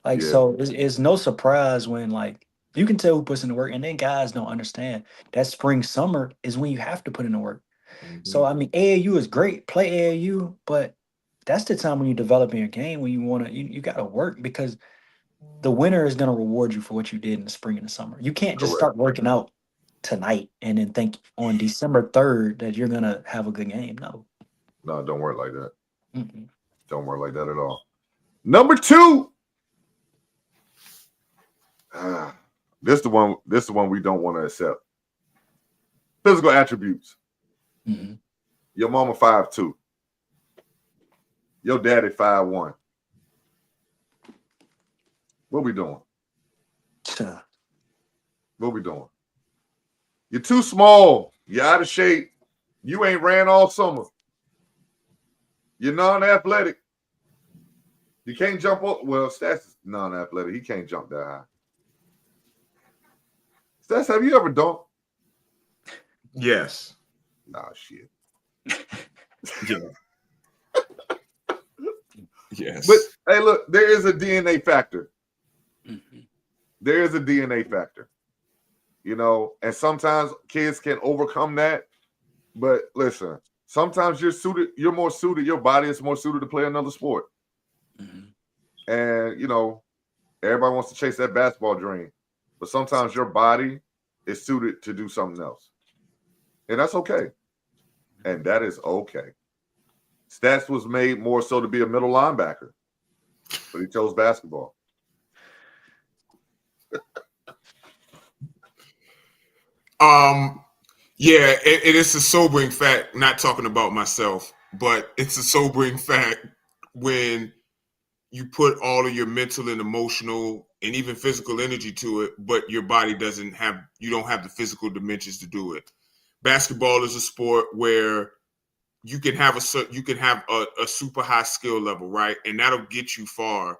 Like, Yeah. so it's no surprise when, like, you can tell who puts in the work, and then guys don't understand that spring, summer is when you have to put in the work. So, I mean, AAU is great, play AAU, but that's the time when you're developing your game, when you got to work, because the winter is going to reward you for what you did in the spring and the summer. You can't just Correct. start working out tonight and then think on December 3rd that you're going to have a good game. No. No, don't work like that. Mm-mm. Don't work like that at all. Number 2. This the one we don't want to accept. Physical attributes. Mm-hmm. Your mama 5'2". Your daddy 5'1". What we doing? What we doing? You're too small. You're out of shape. You ain't ran all summer. You're non-athletic. You can't jump up. Well, Stats is non-athletic. He can't jump that high. Stats, have you ever dunked? Yes. Nah, shit. Yeah. Yes. But hey, look, there is a DNA factor. Mm-hmm. There is a DNA factor. And sometimes kids can overcome that. But listen, sometimes you're more suited, your body is more suited to play another sport. Mm-hmm. And everybody wants to chase that basketball dream. But sometimes your body is suited to do something else. And that's okay. And that is okay. Stats was made more so to be a middle linebacker, but he chose basketball. Yeah, it is a sobering fact, not talking about myself, but it's a sobering fact when you put all of your mental and emotional and even physical energy to it, but your body you don't have the physical dimensions to do it. Basketball is a sport where you can have a super high skill level, right? And that'll get you far,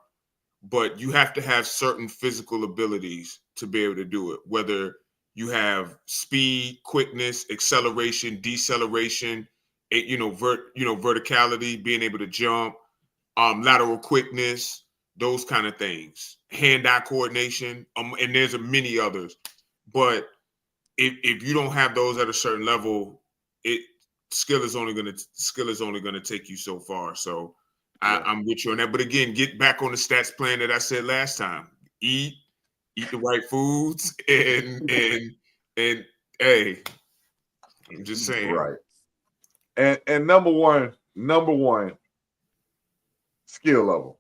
but you have to have certain physical abilities to be able to do it, whether you have speed, quickness, acceleration, deceleration, verticality, being able to jump, lateral quickness, those kind of things, hand-eye coordination, and there's many others. But if you don't have those at a certain level, skill is only gonna take you so far. So I'm with you on that. But again, get back on the stats plan that I said last time. Eat the right foods, and hey, I'm just saying. Right. And number one, skill level.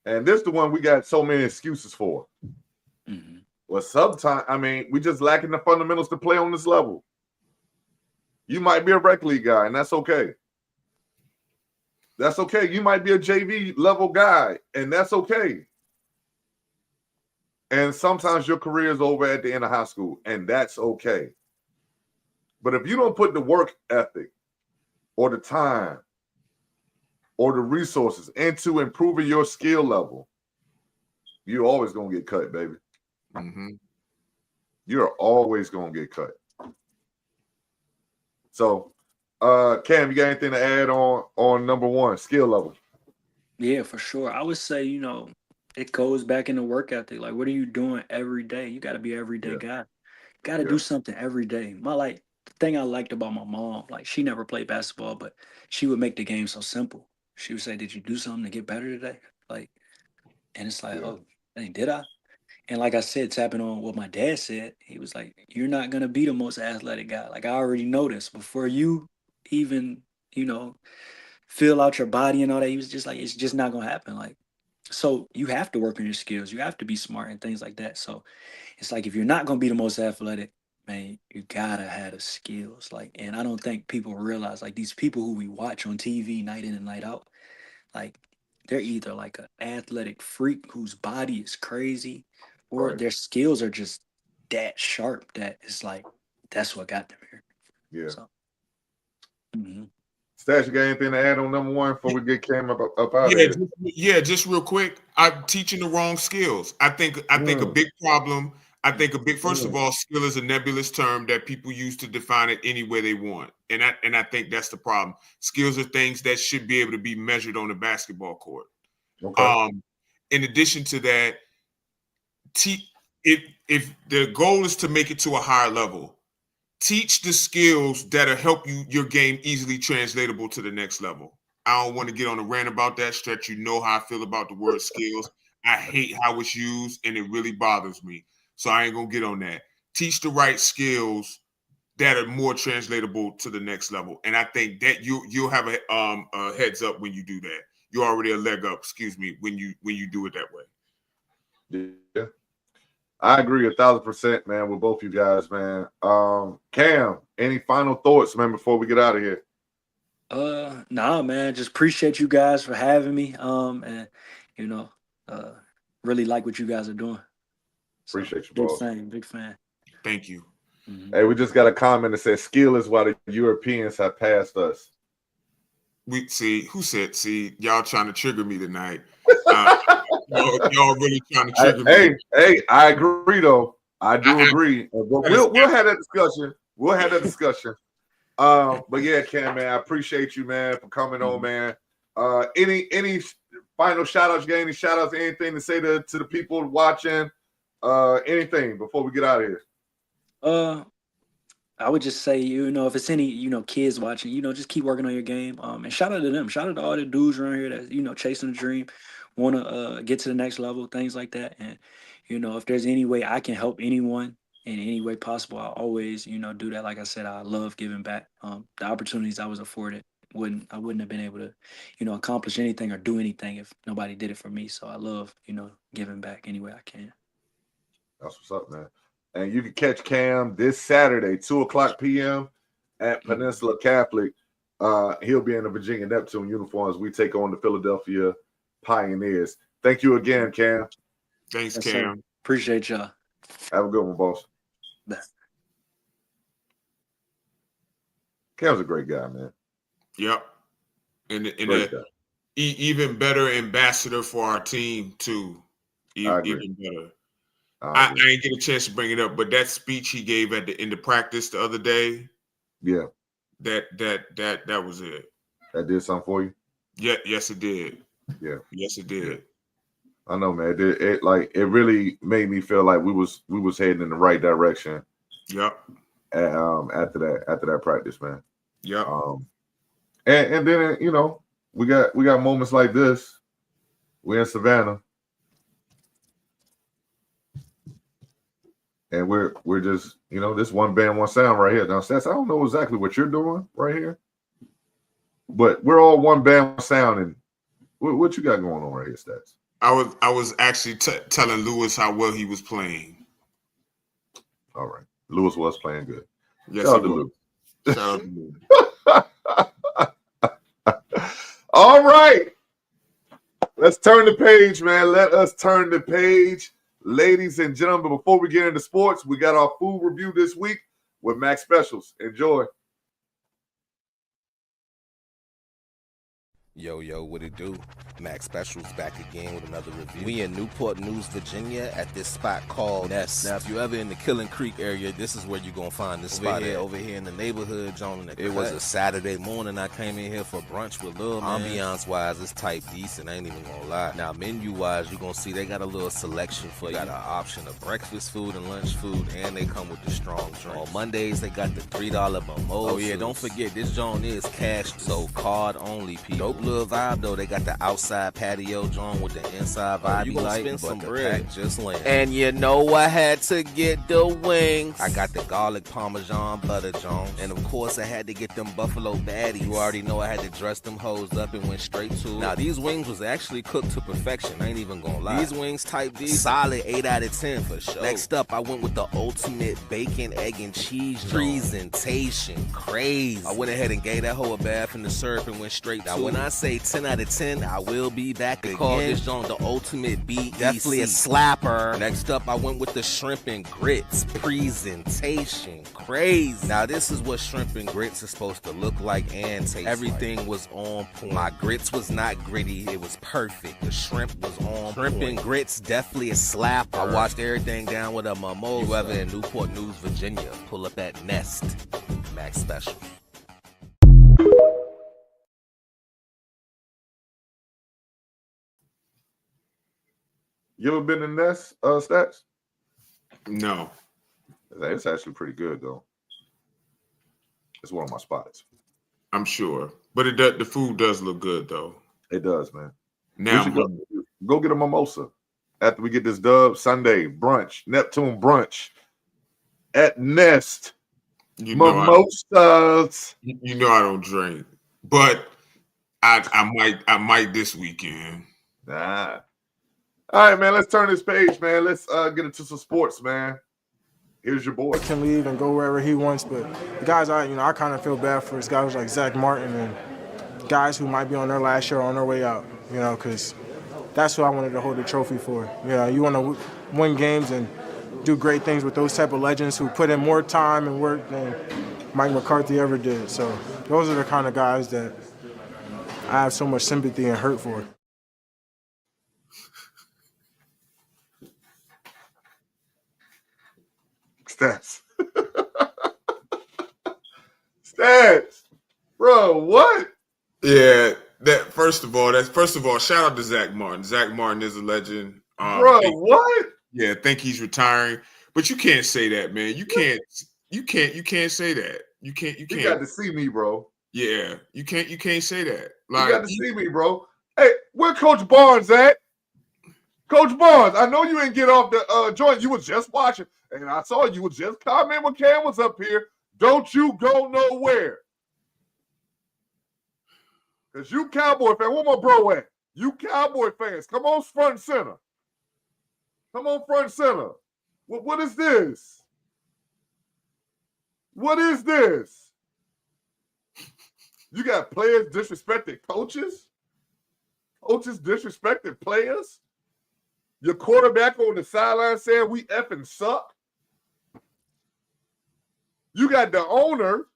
And this is the one we got so many excuses for. Mm-hmm. Well, sometimes, I mean, we just lacking the fundamentals to play on this level. You might be a rec league guy, and that's okay. That's okay. You might be a JV level guy, and that's okay. And sometimes your career is over at the end of high school, and that's okay. But if you don't put the work ethic or the time or the resources into improving your skill level, you're always going to get cut, baby. Mm-hmm. You're always going to get cut. So, Cam, you got anything to add on number one, skill level? Yeah, for sure. I would say, it goes back into work ethic. Like, what are you doing every day? You got to be an everyday guy. Got to do something every day. The thing I liked about my mom, like, she never played basketball, but she would make the game so simple. She would say, "Did you do something to get better today?" Like, and it's like, oh, dang, did I? And like I said, tapping on what my dad said, he was like, "You're not gonna be the most athletic guy. Like, I already know this before you even, fill out your body and all that." He was just like, "It's just not gonna happen." Like, so you have to work on your skills. You have to be smart and things like that. So it's like, if you're not gonna be the most athletic, man, you gotta have the skills. Like, and I don't think people realize, like, these people who we watch on TV night in and night out, like, they're either like an athletic freak whose body is crazy, or their skills are just that sharp that it's like, that's what got them here. Yeah. So, mhm. Stash, you got anything to add on number one before we get Cam up out of here? Just real quick. I'm teaching the wrong skills. I think a big problem. First of all, skill is a nebulous term that people use to define it any way they want, and I think that's the problem. Skills are things that should be able to be measured on the basketball court. Okay. In addition to that, if the goal is to make it to a higher level, teach the skills that'll help your game easily translatable to the next level. I don't want to get on a rant about that, Stretch. You know how I feel about the word skills. I hate how it's used, and it really bothers me. So I ain't going to get on that. Teach the right skills that are more translatable to the next level. And I think that you'll have a heads up when you do that. You're already a leg up, when you do it that way. Yeah. I agree 1,000%, man, with both you guys, man. Cam, any final thoughts, man, before we get out of here? Nah, man, just appreciate you guys for having me. And really like what you guys are doing. So, appreciate you, boss. Big fan. Thank you. Mm-hmm. Hey, we just got a comment that says skill is why the Europeans have passed us. Y'all trying to trigger me tonight. Y'all really trying to trigger me. Hey, I agree though. I agree. But we'll have that discussion. We'll have that discussion. But yeah, Cam, man, I appreciate you, man, for coming on, man. Any final shout outs? You got any shout outs, anything to say to the people watching? Anything before we get out of here? I would just say, if it's any, kids watching, just keep working on your game. And shout out to them. Shout out to all the dudes around here that, chasing the dream, want to get to the next level, things like that. And, if there's any way I can help anyone in any way possible, I always, do that. Like I said, I love giving back. The opportunities I was afforded, I wouldn't have been able to, accomplish anything or do anything if nobody did it for me. So I love, giving back any way I can. That's what's up, man. And you can catch Cam this Saturday, 2:00 p.m. at Peninsula Catholic. He'll be in the Virginia Neptune uniform as we take on the Philadelphia Pioneers. Thank you again, Cam. Thanks, Yes, Cam. sir. Appreciate y'all. Have a good one, boss. Cam's a great guy, man. Yep. And even better ambassador for our team, too. Even better. I didn't get a chance to bring it up, but that speech he gave at the end of practice the other day, yeah, that was it. That did something for you? Yeah, yes, it did. Yeah, yes, it did. Yeah. I know, man. It really made me feel like we was heading in the right direction. Yep. After that practice, man. Yep. And then we got moments like this. We're in Savannah. And we're just, this one band, one sound right here. Now, Stats, I don't know exactly what you're doing right here, but we're all one band, one sound. And what you got going on right here, Stats? I was actually telling Lewis how well he was playing. All right. Lewis was playing good. Yes, Shout out he to was. Lewis. Shout out to Lewis. All right. Let's turn the page, man. Let us turn the page. Ladies and gentlemen, before we get into sports, we got our food review this week with Mac Specialz. Enjoy. Yo, what it do? Mac Specialz back again with another review. We in Newport News, Virginia at this spot called Nest. Now, if you ever in the Killing Creek area, this is where you're going to find this spot over here in the neighborhood, John. It was a Saturday morning. I came in here for brunch with Lil Man. Ambiance-wise, it's type decent. I ain't even going to lie. Now, menu-wise, you're going to see they got a little selection for you. Got an option of breakfast food and lunch food, and they come with the strong drink. On Mondays, they got the $3 mimosas. Oh, yeah, don't forget, this John is cash, so card only, people. Dope little vibe though. They got the outside patio joint with the inside vibe. You gonna spend some bread just land. And you know I had to get the wings. I got the garlic parmesan butter joint, and of course I had to get them buffalo baddies. You already know I had to dress them hoes up and went straight to it. Now these wings was actually cooked to perfection. I ain't even gonna lie. These wings type D, solid 8 out of 10 for sure. Next up, I went with the ultimate bacon, egg, and cheese presentation. Crazy. I went ahead and gave that hoe a bath in the syrup and went straight to it. Now when I say 10 out of 10, I will be back again. Call this on the ultimate BEC. Definitely a slapper. Next up, I went with the shrimp and grits presentation. Crazy. Now this is what shrimp and grits is supposed to look like and taste. Everything was on point. My grits was not gritty. It was perfect. The shrimp was on shrimp point. And grits definitely a slapper. I washed everything down with a mimosa. You ever in Newport News, Virginia, pull up at Nest. Mac Specialz. You ever been in Nest, Stats? No. It's actually pretty good, though. It's one of my spots. I'm sure. But the food does look good, though. It does, man. Now, go get a mimosa. After we get this dub, Sunday brunch, Neptune brunch at Nest. Mimosas. You know I don't drink. But I might this weekend. Nah. All right, man, let's turn this page, man. Let's get into some sports, man. Here's your boy. He can leave and go wherever he wants, but the guys, I kind of feel bad for. Guys like Zach Martin and guys who might be on their last year or on their way out, because that's who I wanted to hold the trophy for. You want to win games and do great things with those type of legends who put in more time and work than Mike McCarthy ever did. So those are the kind of guys that I have so much sympathy and hurt for. Stats. Stats. Bro, what? Yeah, first of all, shout out to Zach Martin. Zach Martin is a legend. Bro, what? Yeah, I think he's retiring. But you can't say that, man. You can't say that. You can't. You got to see me, bro. Yeah, you can't say that. You got to see me, bro. Hey, where Coach Barnes at? Coach Barnes, I know you ain't get off the joint. You was just watching, and I saw you was just commenting when Cam was up here. Don't you go nowhere. Because you Cowboy fan, where my bro at? You Cowboy fans, come on front and center. Come on front and center. What is this? What is this? You got players disrespecting coaches? Coaches disrespecting players? Your quarterback on the sideline saying we effing suck? You got the owner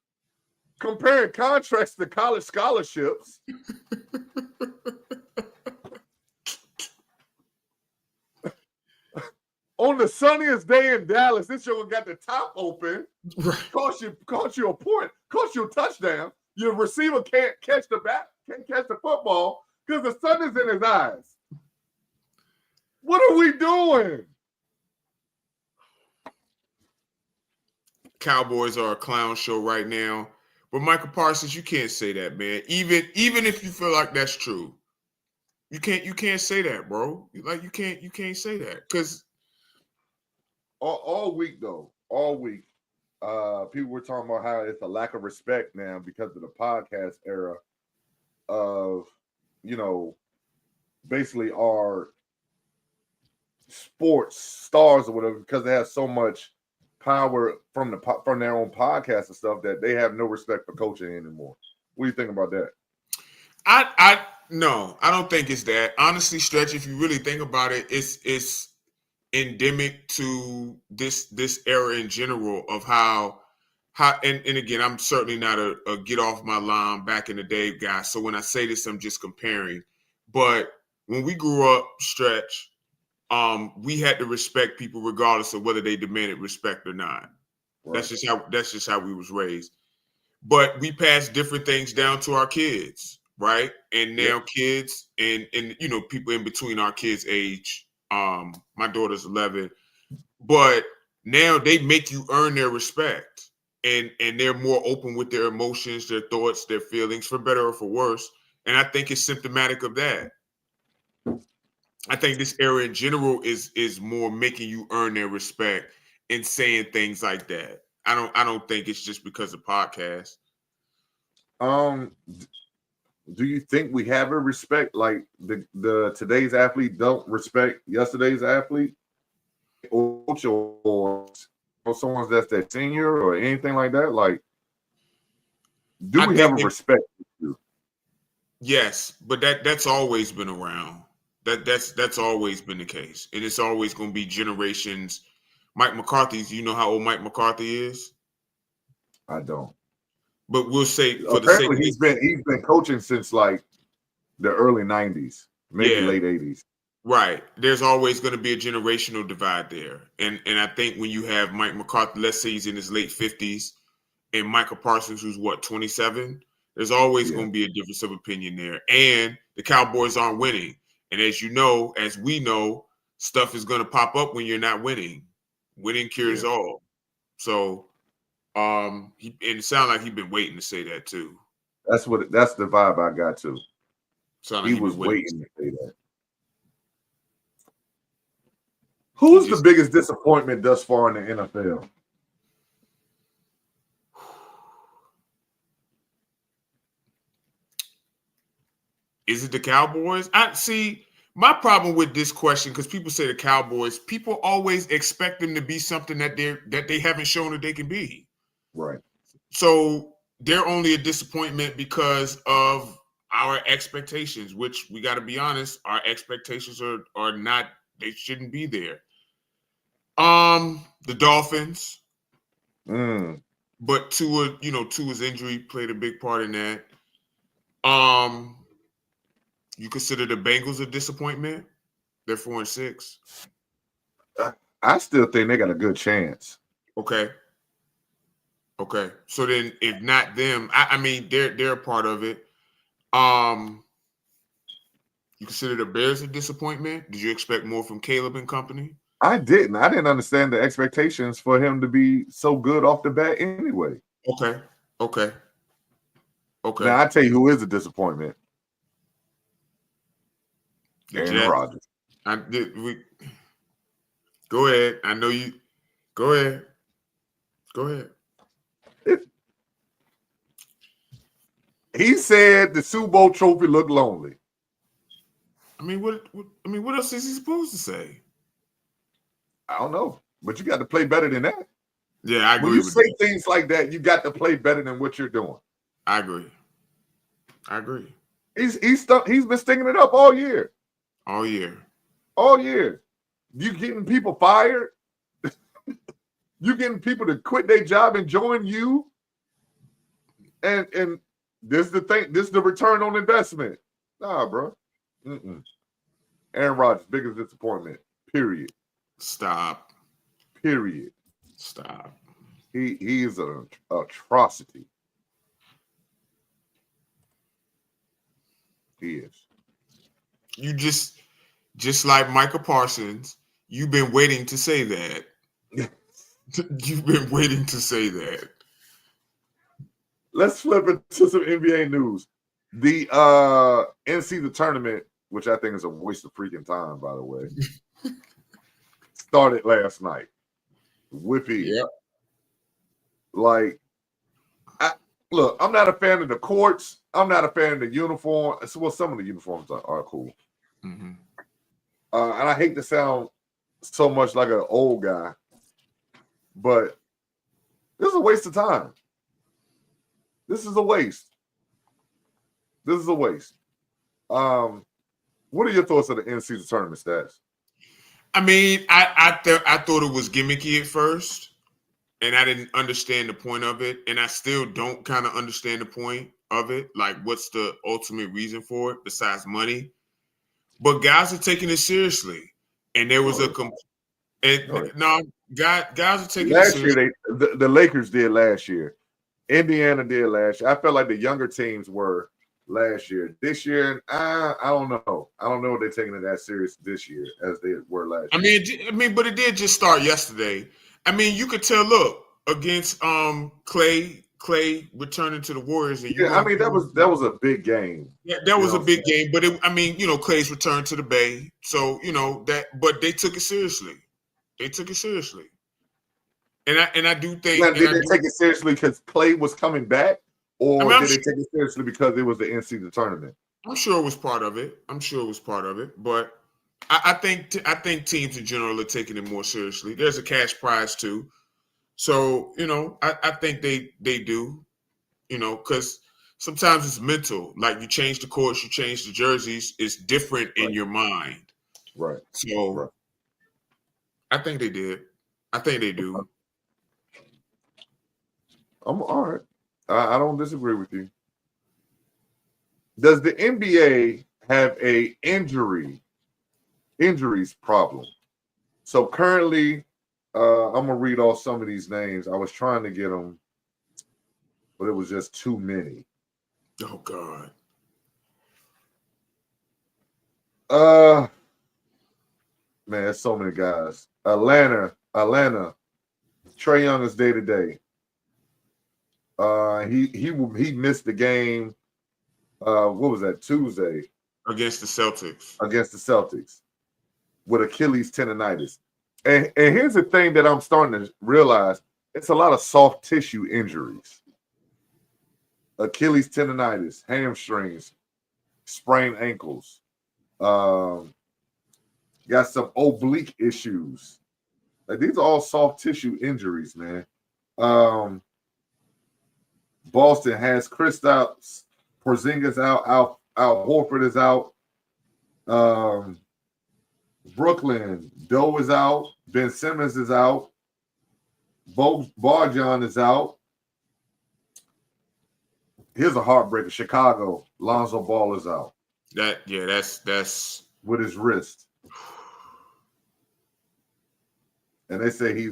comparing contracts to college scholarships. On the sunniest day in Dallas, this show got the top open. Right. Cost you a point, cost you a touchdown. Your receiver can't catch the football because the sun is in his eyes. What are we doing? Cowboys are a clown show right now. But Micah Parsons, you can't say that, man. Even if you feel like that's true, you can't say that, bro. Like you can't say that because all week though, people were talking about how it's a lack of respect now because of the podcast era of basically our sports stars or whatever because they have so much power from their own podcast and stuff that they have no respect for coaching anymore. What do you think about that? No, I don't think it's that. Honestly, Stretch, if you really think about it, it's endemic to this era in general of how and again, I'm certainly not a get off my lawn back in the day guy. So when I say this, I'm just comparing. But when we grew up, Stretch, we had to respect people regardless of whether they demanded respect or not. Right. That's just how we was raised. But we passed different things down to our kids, right? And now kids and you know, people in between our kids' age. My daughter's 11, but now they make you earn their respect. And they're more open with their emotions, their thoughts, their feelings, for better or for worse. And I think it's symptomatic of that. I think this era in general is more making you earn their respect and saying things like that. I don't think it's just because of podcasts. Do you think we have a respect like the today's athlete don't respect yesterday's athlete, or someone that's that senior or anything like that? Like, do we have a respect? Yes, but that's always been around. That's always been the case, and it's always going to be generations. Mike McCarthy's. You know how old Mike McCarthy is? I don't. But we'll say for apparently the sake he's been coaching since like the early 90s, maybe late 80s. Right. There's always going to be a generational divide there. And I think when you have Mike McCarthy, let's say he's in his late 50s, and Micah Parsons, who's 27, there's always going to be a difference of opinion there. And the Cowboys aren't winning. And as you know, as we know, stuff is going to pop up when you're not winning. Winning cures all. So and it sounded like he'd been waiting to say that too. That's the vibe I got too. Like he was waiting to say that. Who's the biggest disappointment thus far in the NFL? Is it the Cowboys? I see my problem with this question, because people say the Cowboys, people always expect them to be something that they haven't shown that they can be. Right. So they're only a disappointment because of our expectations, which we got to be honest, our expectations are not, they shouldn't be there. The Dolphins. But Tua's injury played a big part in that. You consider the Bengals a disappointment? They're 4-6. I still think they got a good chance. Okay. So then, if not them, I mean, they're a part of it. You consider the Bears a disappointment? Did you expect more from Caleb and company? I didn't understand the expectations for him to be so good off the bat anyway. Okay. Now I tell you who is a disappointment. Aaron Rodgers. Go ahead. I know you. Go ahead. He said the Super Bowl trophy looked lonely. I mean, what else is he supposed to say? I don't know, but you got to play better than that. Yeah, I agree. When you say things like that, you got to play better than what you're doing. I agree. He's been stinging it up all year. All year. You getting people fired. You getting people to quit their job and join you. And this is the thing. This is the return on investment. Nah, bro. Aaron Rodgers, biggest disappointment. Period. Stop. Period. Stop. He is an atrocity. He is. You just like Micah Parsons, you've been waiting to say that. You've been waiting to say that. Let's flip it to some NBA news. The NCAA tournament, which I think is a waste of freaking time, by the way, started last night. Whippy. Yep. Like, look, I'm not a fan of the courts. I'm not a fan of the uniform. Well, some of the uniforms are cool. Mm-hmm. And I hate to sound so much like an old guy, but this is a waste of time. This is a waste. This is a waste. What are your thoughts on the in-season tournament stats? I mean, I thought it was gimmicky at first, and I didn't understand the point of it, and I still don't kind of understand the point of it. Like, what's the ultimate reason for it besides money? But guys are taking it seriously, and there was guys are taking it last seriously. year. The Lakers did last year. Indiana did last year. I felt like the younger teams were last year. This year, I don't know. I don't know if they're taking it that serious this year as they were last year. I mean, but it did just start yesterday. I mean, you could tell. Look, against Clay returning to the Warriors. And I mean that was a big game. Yeah, that was a big game. But Clay's return to the Bay. So but they took it seriously. They took it seriously. And I do think. Now, did they take it seriously because Clay was coming back? Or did they take it seriously because it was the in-season tournament? I'm sure it was part of it. But I think teams in general are taking it more seriously. There's a cash prize too, so I think they do, because sometimes it's mental. Like you change the courts, you change the jerseys. It's different in your mind. Right. So I think they did. I think they do. I'm all right. I don't disagree with you. Does the NBA have a injuries problem? So currently, I'm gonna read off some of these names. I was trying to get them, but it was just too many. Oh God. Man, there's so many guys. Atlanta. Trae Young is day to day. He missed the game. What was that? Tuesday against the Celtics with Achilles tendonitis. And here's the thing that I'm starting to realize: it's a lot of soft tissue injuries. Achilles tendonitis, hamstrings, sprained ankles. Got some oblique issues. Like these are all soft tissue injuries, man. Boston has Kristaps Porzingis out. Al Horford is out. Brooklyn, Doe is out. Ben Simmons is out. Bojan is out. Here's a heartbreaker. Chicago, Lonzo Ball is out. That's with his wrist. And they say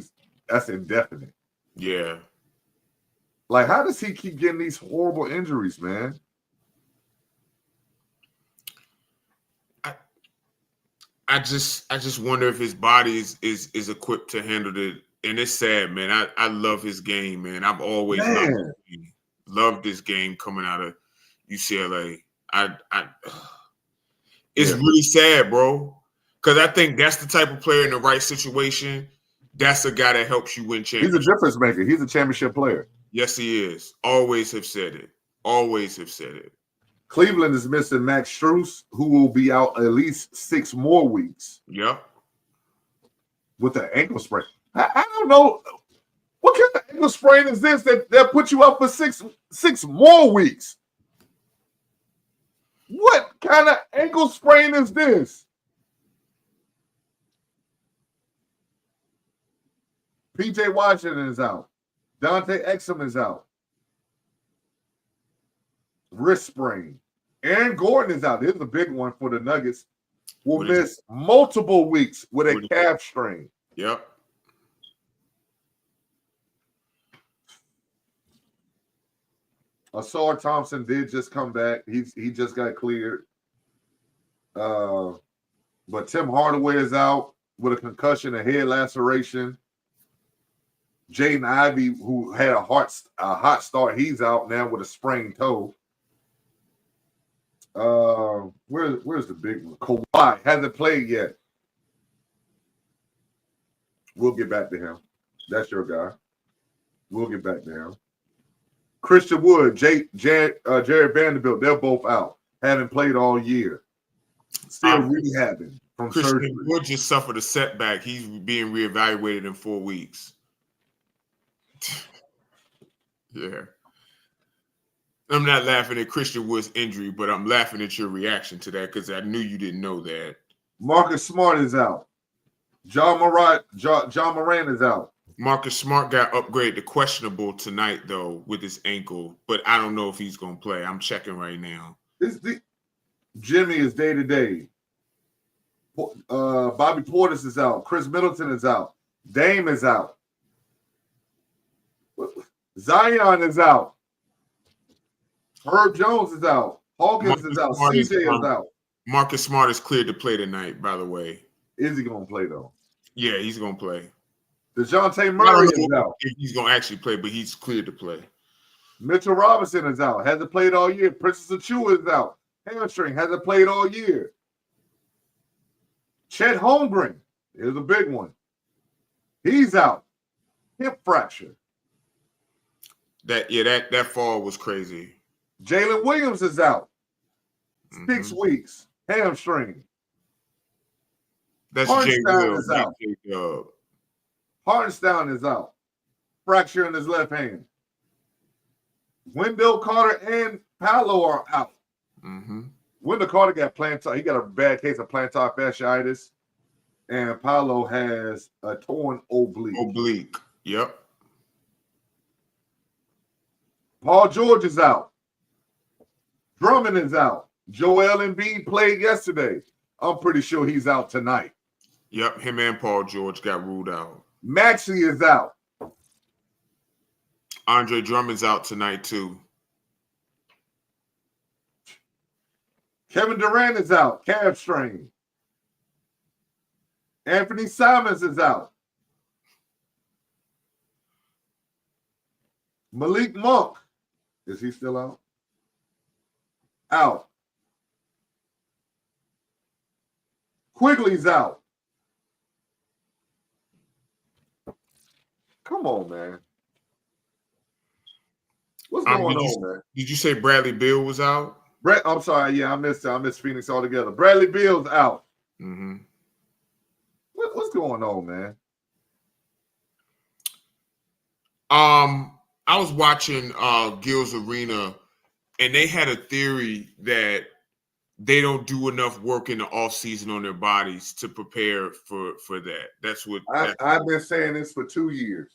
that's indefinite. Yeah. Like, how does he keep getting these horrible injuries, man? I just wonder if his body is equipped to handle it. And it's sad, man. I love his game, man. I've always loved this game coming out of UCLA. It's really sad, bro. Because I think that's the type of player in the right situation. That's a guy that helps you win championships. He's a difference maker. He's a championship player. Yes, he is. Always have said it. Cleveland is missing Max Strus, who will be out at least 6 more weeks. Yep. With an ankle sprain. I don't know. What kind of ankle sprain is this that put you up for six more weeks? What kind of ankle sprain is this? PJ Washington is out. Dante Exum is out. Wrist sprain. Aaron Gordon is out. This is a big one for the Nuggets. Will miss multiple weeks with a calf strain. Yep. Asar Thompson did just come back. He just got cleared. But Tim Hardaway is out with a concussion, a head laceration. Jaden Ivey, who had a hot start, he's out now with a sprained toe. Where's the big one? Kawhi hasn't played yet. We'll get back to him. That's your guy. We'll get back to him. Christian Wood, Jared Vanderbilt, they're both out. Haven't played all year. Still rehabbing from surgery. Christian Wood just suffered a setback. He's being reevaluated in 4 weeks. Yeah. I'm not laughing at Christian Wood's injury, but I'm laughing at your reaction to that because I knew you didn't know that. Marcus Smart is out. John Moran is out. Marcus Smart got upgraded to questionable tonight, though, with his ankle, but I don't know if he's going to play. I'm checking right now. Jimmy is day-to-day. Bobby Portis is out. Chris Middleton is out. Dame is out. Zion is out. Herb Jones is out. Hawkins is out. CJ is out. Marcus Smart is cleared to play tonight, by the way. Is he going to play, though? Yeah, he's going to play. DeJounte Murray is out. If he's going to actually play, but he's cleared to play. Mitchell Robinson is out. Hasn't played all year. Princess Achua is out. Hamstring. Hasn't played all year. Chet Holmgren is a big one. He's out. Hip fracture. That fall was crazy. Jalen Williams is out. 6 weeks. Hamstring. That's Hartenstein is J. out. Will. Hartenstein is out. Fracture in his left hand. Wendell Carter and Paolo are out. Wendell Carter got he got a bad case of plantar fasciitis, and Paolo has a torn oblique. Yep. Paul George is out. Drummond is out. Joel Embiid played yesterday. I'm pretty sure he's out tonight. Yep, him and Paul George got ruled out. Maxey is out. Andre Drummond's out tonight, too. Kevin Durant is out. Calf strain. Anthony Simons is out. Malik Monk. Is he still out? Out. Quigley's out. Come on, man. What's going on, man? Did you say Bradley Beal was out? I'm sorry. Yeah, I missed Phoenix altogether. Bradley Beal's out. What's going on, man? I was watching Gil's Arena, and they had a theory that they don't do enough work in the offseason on their bodies to prepare for that. That's what I've been saying this for 2 years.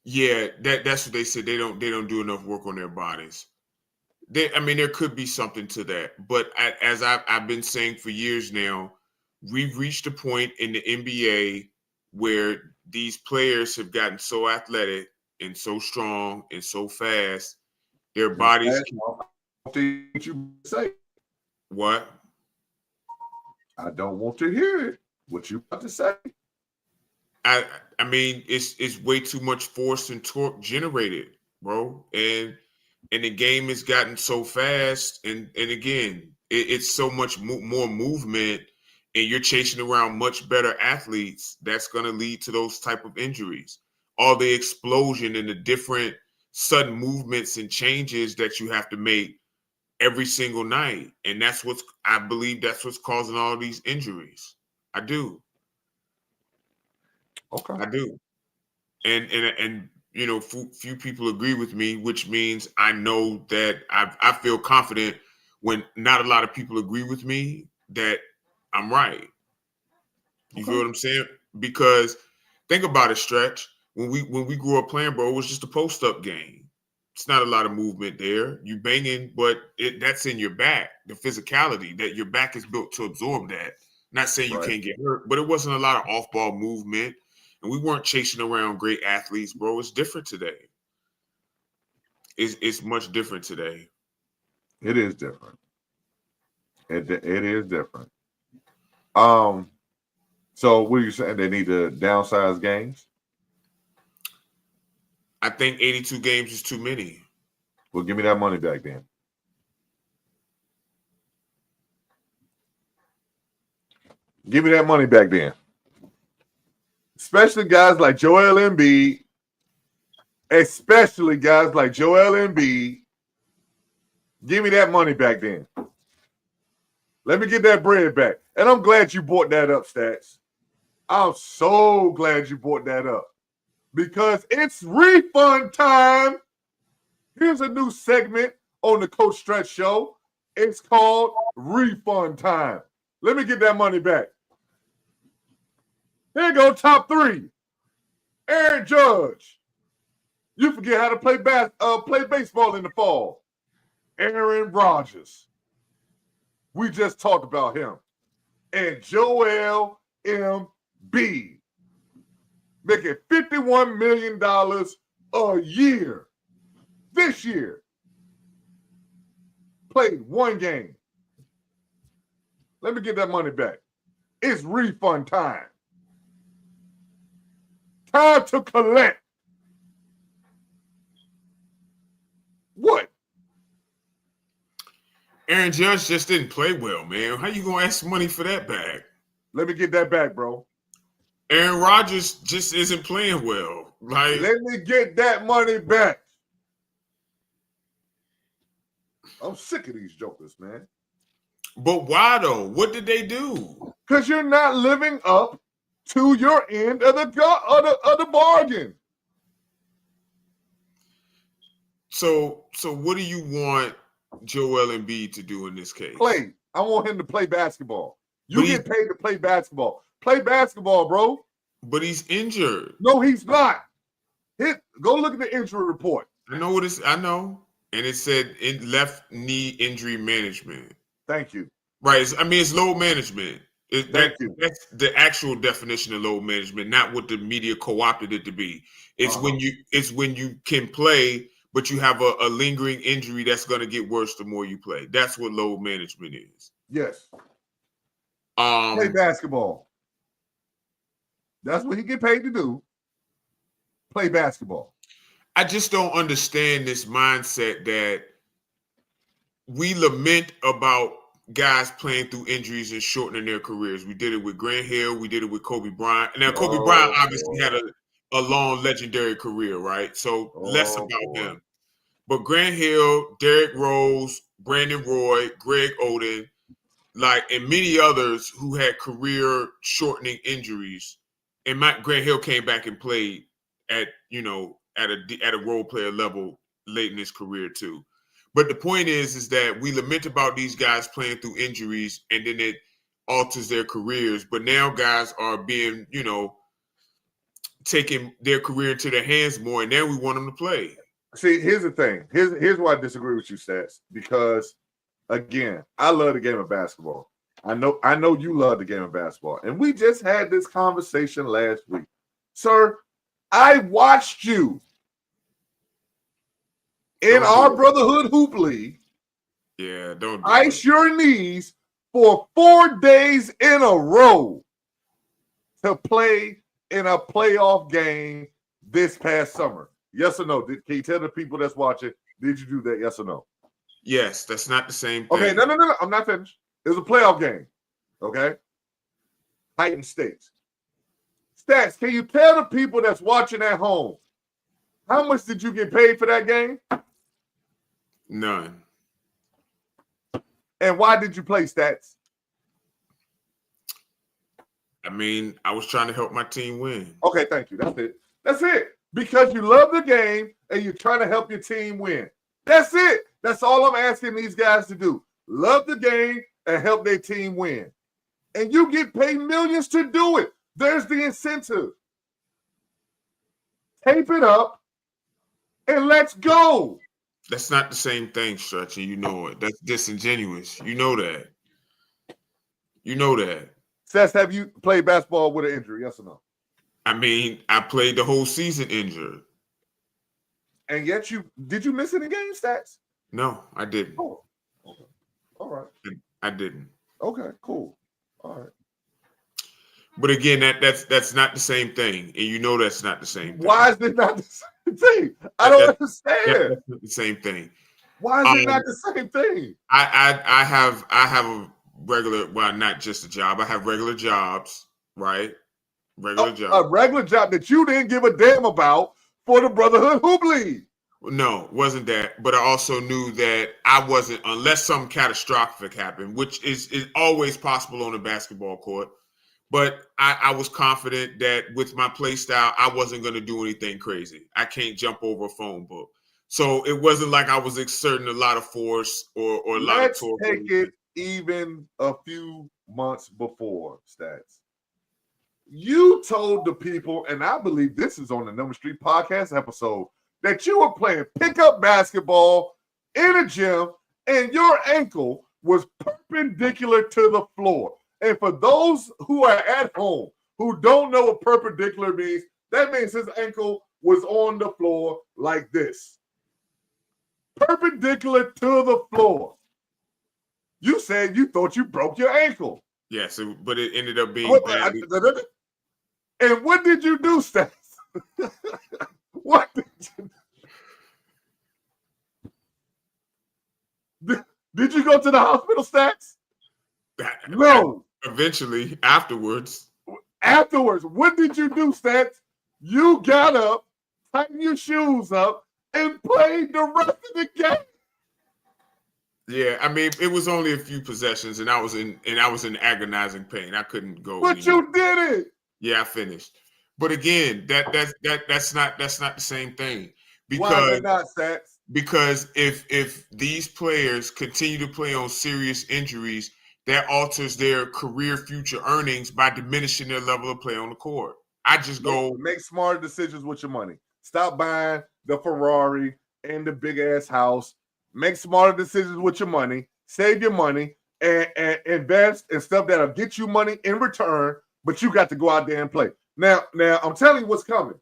Yeah, that's what they said. They don't do enough work on their bodies. There could be something to that, but as I've been saying for years now, we've reached a point in the NBA where these players have gotten so athletic and so strong and so fast, their bodies. What you say? What? I don't want to hear it. What you about to say? It's way too much force and torque generated, bro, and the game has gotten so fast, and again, it's so much more movement, and you're chasing around much better athletes. That's going to lead to those type of injuries. All the explosion and the different sudden movements and changes that you have to make every single night, and I believe that's what's causing all these injuries. I do. Okay. I do. And few people agree with me, which means I know that I feel confident when not a lot of people agree with me that I'm right. You feel what I'm saying? Because think about it, Stretch. When we grew up playing, bro, it was just a post-up game. It's not a lot of movement there. You banging, but that's in your back, the physicality that your back is built to absorb that. Not saying you can't get hurt, but it wasn't a lot of off-ball movement. And we weren't chasing around great athletes, bro. It's different today. It's much different today. It is different. It is different. So what are you saying? They need to downsize games? I think 82 games is too many. Well, give me that money back then. Give me that money back then. Especially guys like Joel Embiid. Give me that money back then. Let me get that bread back. And I'm glad you brought that up, Stats. I'm so glad you brought that up because it's refund time. Here's a new segment on the Coach Stretch Show. It's called Refund Time. Let me get that money back. Here go top 3. Aaron Judge. You forget how to play baseball in the fall. Aaron Rodgers. We just talked about him. And Joel Embiid. Making $51 million a year. This year. Played 1 game. Let me get that money back. It's refund time. Time to collect. What? Aaron Judge just didn't play well, man. How you gonna ask money for that back? Let me get that back, bro. Aaron Rodgers just isn't playing well. Like, let me get that money back. I'm sick of these jokers, man. But why though? What did they do? Because you're not living up to your end of the bargain. So what do you want Joel Embiid to do in this case? Play. I want him to play basketball. You get paid to play basketball. Play basketball, bro. But he's injured. No, he's not. Go look at the injury report. I know what it's. I know, and it said in left knee injury management. Thank you. Right. It's load management. Thank you. That's the actual definition of load management, not what the media co-opted it to be. It's when you can play, but you have a lingering injury that's going to get worse the more you play. That's what load management is. Yes. Play basketball. That's what he get paid to do. Play basketball. I just don't understand this mindset that we lament about guys playing through injuries and shortening their careers. We did it with Grant Hill. We did it with Kobe Bryant. Now, Kobe Bryant obviously had a long, legendary career, right? So less about him. But Grant Hill, Derrick Rose, Brandon Roy, Greg Oden, and many others who had career-shortening injuries. And Grant Hill came back and played at a role player level late in his career too. But the point is that we lament about these guys playing through injuries and then it alters their careers. But now guys are being, taking their career into their hands more, and now we want them to play. See, here's the thing. Here's why I disagree with you, Stats. Because, again, I love the game of basketball. I know you love the game of basketball. And we just had this conversation last week. Sir, I watched you in our Brotherhood Hoop League. Yeah, don't ice your knees for 4 days in a row to play in a playoff game this past summer. Yes or no? Can you tell the people that's watching, did you do that? Yes or no? Yes, that's not the same thing. Okay, no. I'm not finished. It was a playoff game. Okay? Titan Stakes. Stats, can you tell the people that's watching at home, how much did you get paid for that game? None. And why did you play, Stats? I was trying to help my team win. Okay, thank you. That's it. Because you love the game and you're trying to help your team win. That's it. That's all I'm asking these guys to do. Love the game and help their team win. And you get paid millions to do it. There's the incentive. Tape it up and let's go. That's not the same thing, Stretch, and you know it. That's disingenuous. You know that. You know that. Seth, have you played basketball with an injury? Yes or no? I played the whole season injured. And yet did you miss any games, Stats? No, I didn't. Oh, okay. All right. I didn't. Okay, cool. All right. But again, that's not the same thing. And you know that's not the same thing. Why is it not the same thing? I don't understand. That's not the same thing. Why is it not the same thing? I have a regular, well, not just a job. I have regular jobs, right? Regular job. A regular job that you didn't give a damn about for the Brotherhood Hoop League. No, wasn't that. But I also knew that I wasn't, unless something catastrophic happened, which is always possible on a basketball court. But I was confident that with my play style, I wasn't going to do anything crazy. I can't jump over a phone book. So it wasn't like I was exerting a lot of force or a lot of torque. Let's take it even a few months before, Stats. You told the people, and I believe this is on the Number Street podcast episode, that you were playing pickup basketball in a gym and your ankle was perpendicular to the floor. And for those who are at home who don't know what perpendicular means, that means his ankle was on the floor like this. Perpendicular to the floor. You said you thought you broke your ankle. Yes, but it ended up being badly. And what did you do, Stats? What did you do? Did you go to the hospital, Stats? No. Eventually, afterwards. Afterwards, what did you do, Stats? You got up, tightened your shoes up, and played the rest of the game. Yeah, I mean, it was only a few possessions, and I was in agonizing pain. I couldn't go. But anymore. You did it. Yeah, I finished. But again, that's not the same thing. Because, why is it not, Stats? Because if these players continue to play on serious injuries, that alters their career future earnings by diminishing their level of play on the court. I just go make smarter decisions with your money. Stop buying the Ferrari and the big ass house. Make smarter decisions with your money. Save your money and invest in stuff that'll get you money in return. But you got to go out there and play. Now I'm telling you what's coming.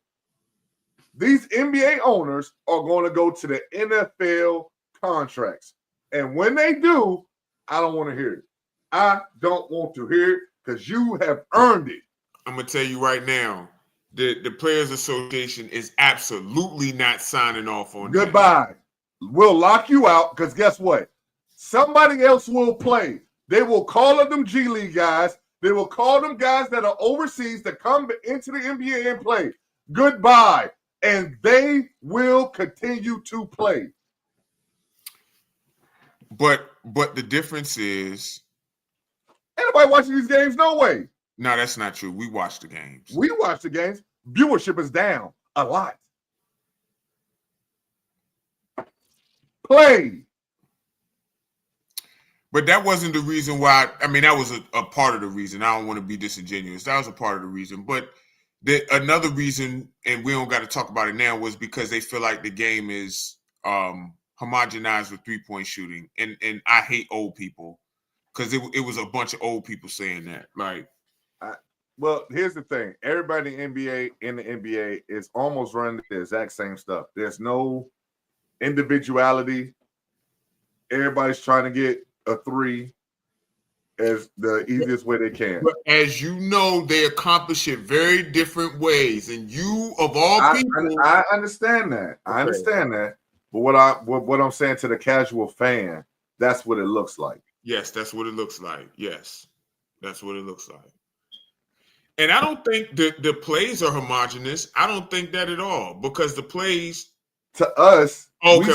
These NBA owners are going to go to the NFL contracts, and when they do, I don't want to hear it. I don't want to hear it because you have earned it. I'm going to tell you right now, the Players Association is absolutely not signing off on that. Goodbye. We'll lock you out because guess what? Somebody else will play. They will call up them G League guys. They will call them guys that are overseas to come into the NBA and play. Goodbye. And they will continue to play. But the difference is, anybody watching these games? No way. No, that's not true. We watch the games. We watch the games. Viewership is down a lot. Play. But that wasn't the reason why. I mean, that was a part of the reason. I don't want to be disingenuous. That was a part of the reason. But another reason, and we don't got to talk about it now, was because they feel like the game is homogenized with three-point shooting. And I hate old people because it was a bunch of old people saying that. Like, well, here's the thing. Everybody in the NBA is almost running the exact same stuff. There's no individuality. Everybody's trying to get a three as the easiest way they can. But as you know, they accomplish it very different ways. And you, of all people, I understand that. I understand that. But what I'm saying to the casual fan, that's what it looks like. Yes, that's what it looks like. Yes, that's what it looks like. And I don't think the plays are homogenous. I don't think that at all because the plays to us. Okay.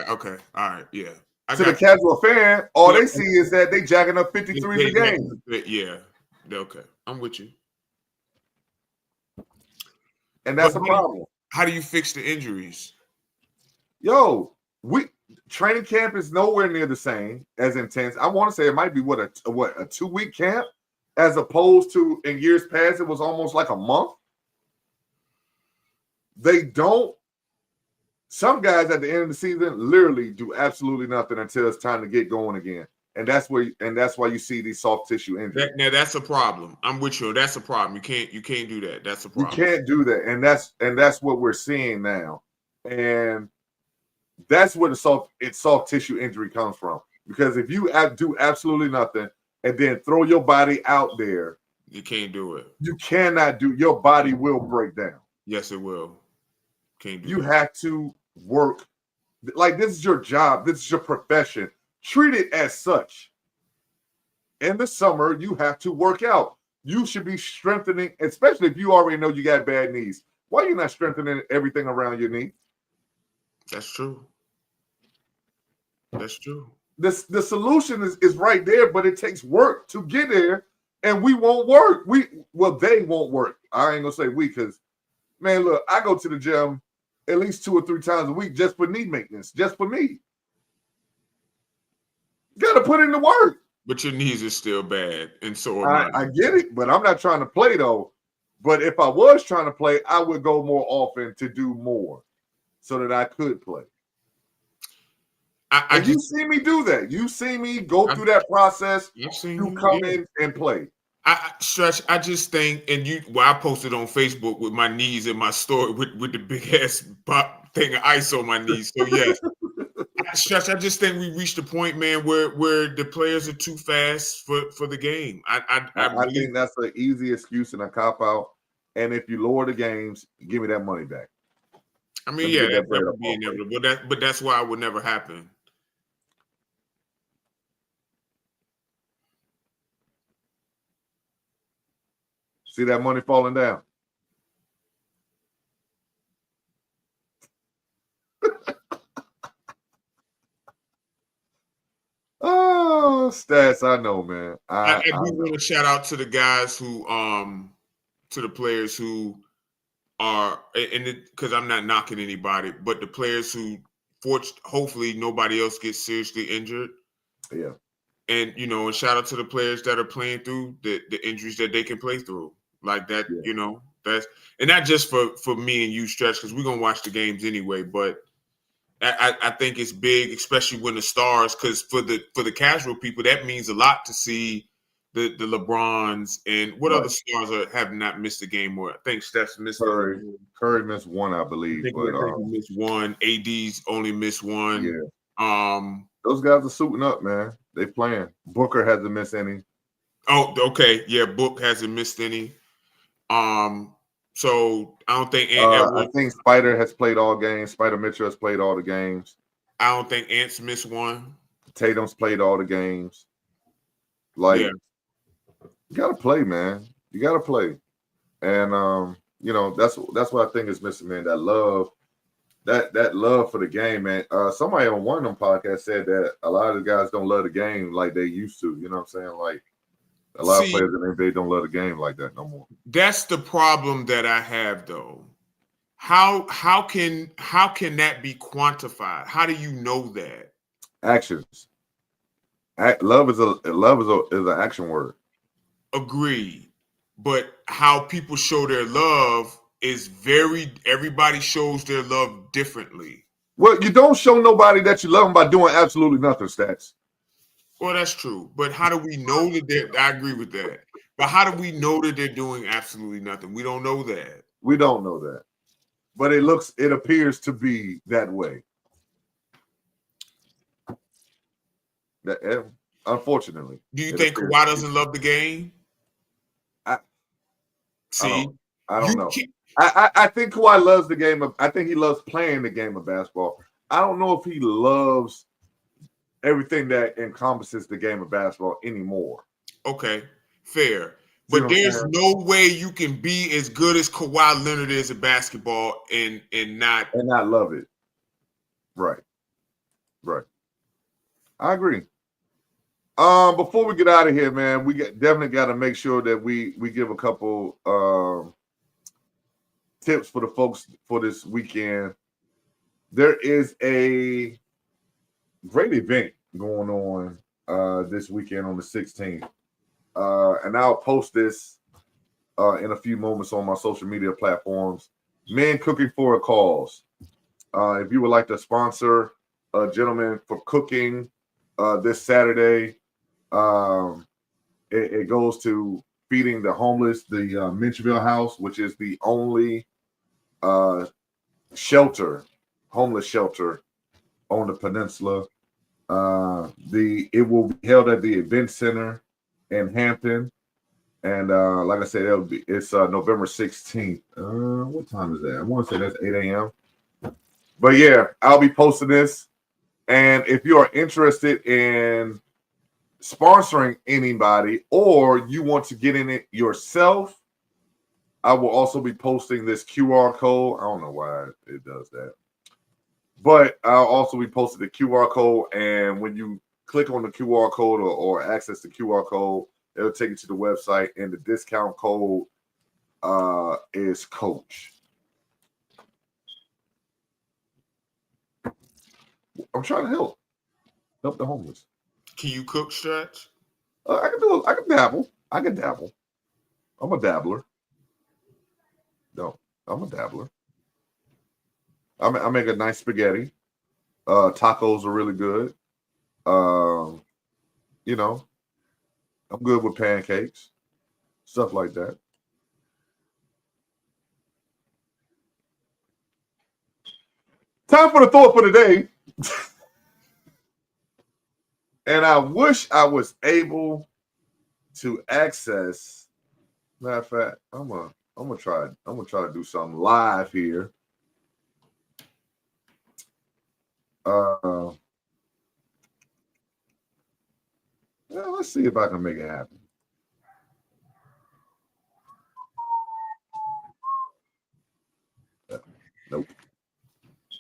Okay. All right. Yeah. To the casual fan, all they see is that they jacking up 53s a game. Yeah. Okay. I'm with you. And that's a problem. How do you fix the injuries? Yo, training camp is nowhere near the same as intense. I want to say it might be a 2-week camp, as opposed to in years past it was almost like a month. They don't. Some guys at the end of the season literally do absolutely nothing until it's time to get going again, and that's why you see these soft tissue injuries. Now that's a problem. I'm with you. That's a problem. You can't do that. That's a problem. You can't do that, and that's what we're seeing now, and that's where the soft tissue injury comes from. Because if you do absolutely nothing and then throw your body out there, you can't do it. You cannot do. Your body will break down. Yes, it will. Can't do you that. Have to work like this is your job. This is your profession. Treat it as such. In the summer, you have to work out. You should be strengthening, especially if you already know you got bad knees. Why are you not strengthening everything around your knee? That's true. That's true. the solution is right there, but it takes work to get there, and we won't work. They won't work. I ain't gonna say we, because man, look, I go to the gym at least 2 or 3 times a week just for knee maintenance, just for me. You gotta put in the work. But your knees are still bad, and so am I get it, but I'm not trying to play though. But if I was trying to play, I would go more often to do more so that I could play. You see me do that. You see me go through that process to come in and play. Stretch, I just think, and I posted on Facebook with my knees in my story with the big ass thing of ice on my knees. So yes, Stretch, I just think we reached a point, man, where the players are too fast for the game. I think that's an easy excuse and a cop out. And if you lower the games, give me that money back. I mean, yeah, that would be inevitable. But that's why it would never happen. See that money falling down? Oh, stats! I know, man. I do want to shout out to the guys who, to the players who are, because I'm not knocking anybody, but the players who, hopefully, nobody else gets seriously injured. Yeah. And and shout out to the players that are playing through the injuries that they can play through, like that. Yeah. That's, and not just for me and you, Stretch, because we're gonna watch the games anyway, but. I think it's big, especially when the stars, because for the casual people, that means a lot to see the LeBrons and what other stars have not missed a game. Or I think Steph's missed Curry missed one, I believe. I think he missed one. AD's only missed one. Yeah. Those guys are suiting up, man. They playing. Booker hasn't missed any. Oh, okay. Yeah, Book hasn't missed any. So I don't think I think Spider has played all games. Spider Mitchell has played all the games. I don't think Ant's missed one. Tatum's played all the games. You gotta play, man. You gotta play. And that's what I think is missing, man. That love, that love for the game, man. Somebody on one of them podcasts said that a lot of the guys don't love the game like they used to. You know what I'm saying? Like, a lot of players in the NBA don't love the game like that no more. That's the problem that I have, though. How can that be quantified? How do you know that? Actions. Love is an action word. Agreed. But how people show their love is everybody shows their love differently. Well, you don't show nobody that you love them by doing absolutely nothing, Stats. Well, that's true. But how do we know that I agree with that. But how do we know that they're doing absolutely nothing? We don't know that. We don't know that. But it appears to be that way. Unfortunately. Do you think Kawhi doesn't love the game? I don't know. I think Kawhi loves the game. I think he loves playing the game of basketball. I don't know if he loves everything that encompasses the game of basketball anymore. Okay, fair. But there's no way you can be as good as Kawhi Leonard is at basketball and not love it. Right. I agree. Before we get out of here, man, we definitely got to make sure that we give a couple tips for the folks for this weekend. There is a great event going on this weekend on the 16th. And I'll post this in a few moments on my social media platforms. Men Cooking for a Cause. If you would like to sponsor a gentleman for cooking this Saturday, it goes to feeding the homeless, the Minchville House, which is the only homeless shelter on the peninsula. It will be held at the event center in Hampton, and like I said, it's November 16th. What time is that? I want to say that's 8 a.m. But yeah, I'll be posting this, and if you are interested in sponsoring anybody or you want to get in it yourself, I will also be posting this QR code. I don't know why it does that, but I'll also be posting the QR code, and when you click on the QR code or access the QR code. It'll take you to the website, and the discount code is Coach. I'm trying to help the homeless. Can you cook, Stretch? I can dabble. I'm a dabbler. No, I'm a dabbler. I make a nice spaghetti. Tacos are really good. You know, I'm good with pancakes, stuff like that. Time for the thought for the day. And I wish I was able to access. Matter of fact, I'm gonna try to do something live here. Let's see if I can make it happen.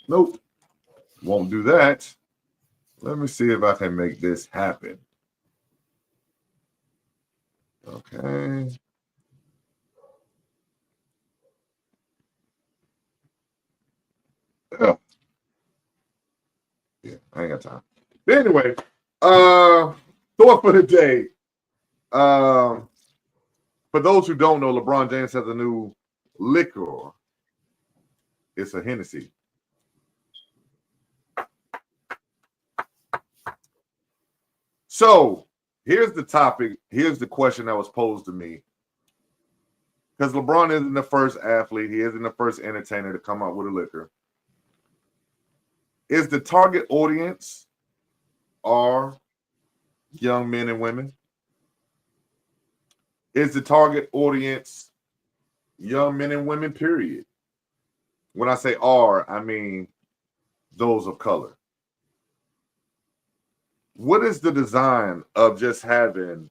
Nope. Won't do that. Let me see if I can make this happen. Okay. Yeah, I ain't got time. But anyway, thought for the day. For those who don't know, LeBron James has a new liquor. It's a Hennessy. So here's the topic. Here's the question that was posed to me. Because LeBron isn't the first athlete. He isn't the first entertainer to come out with a liquor. Is the target audience are young men and women? Is the target audience young men and women, period? When I say are, I mean those of color. What is the design of just having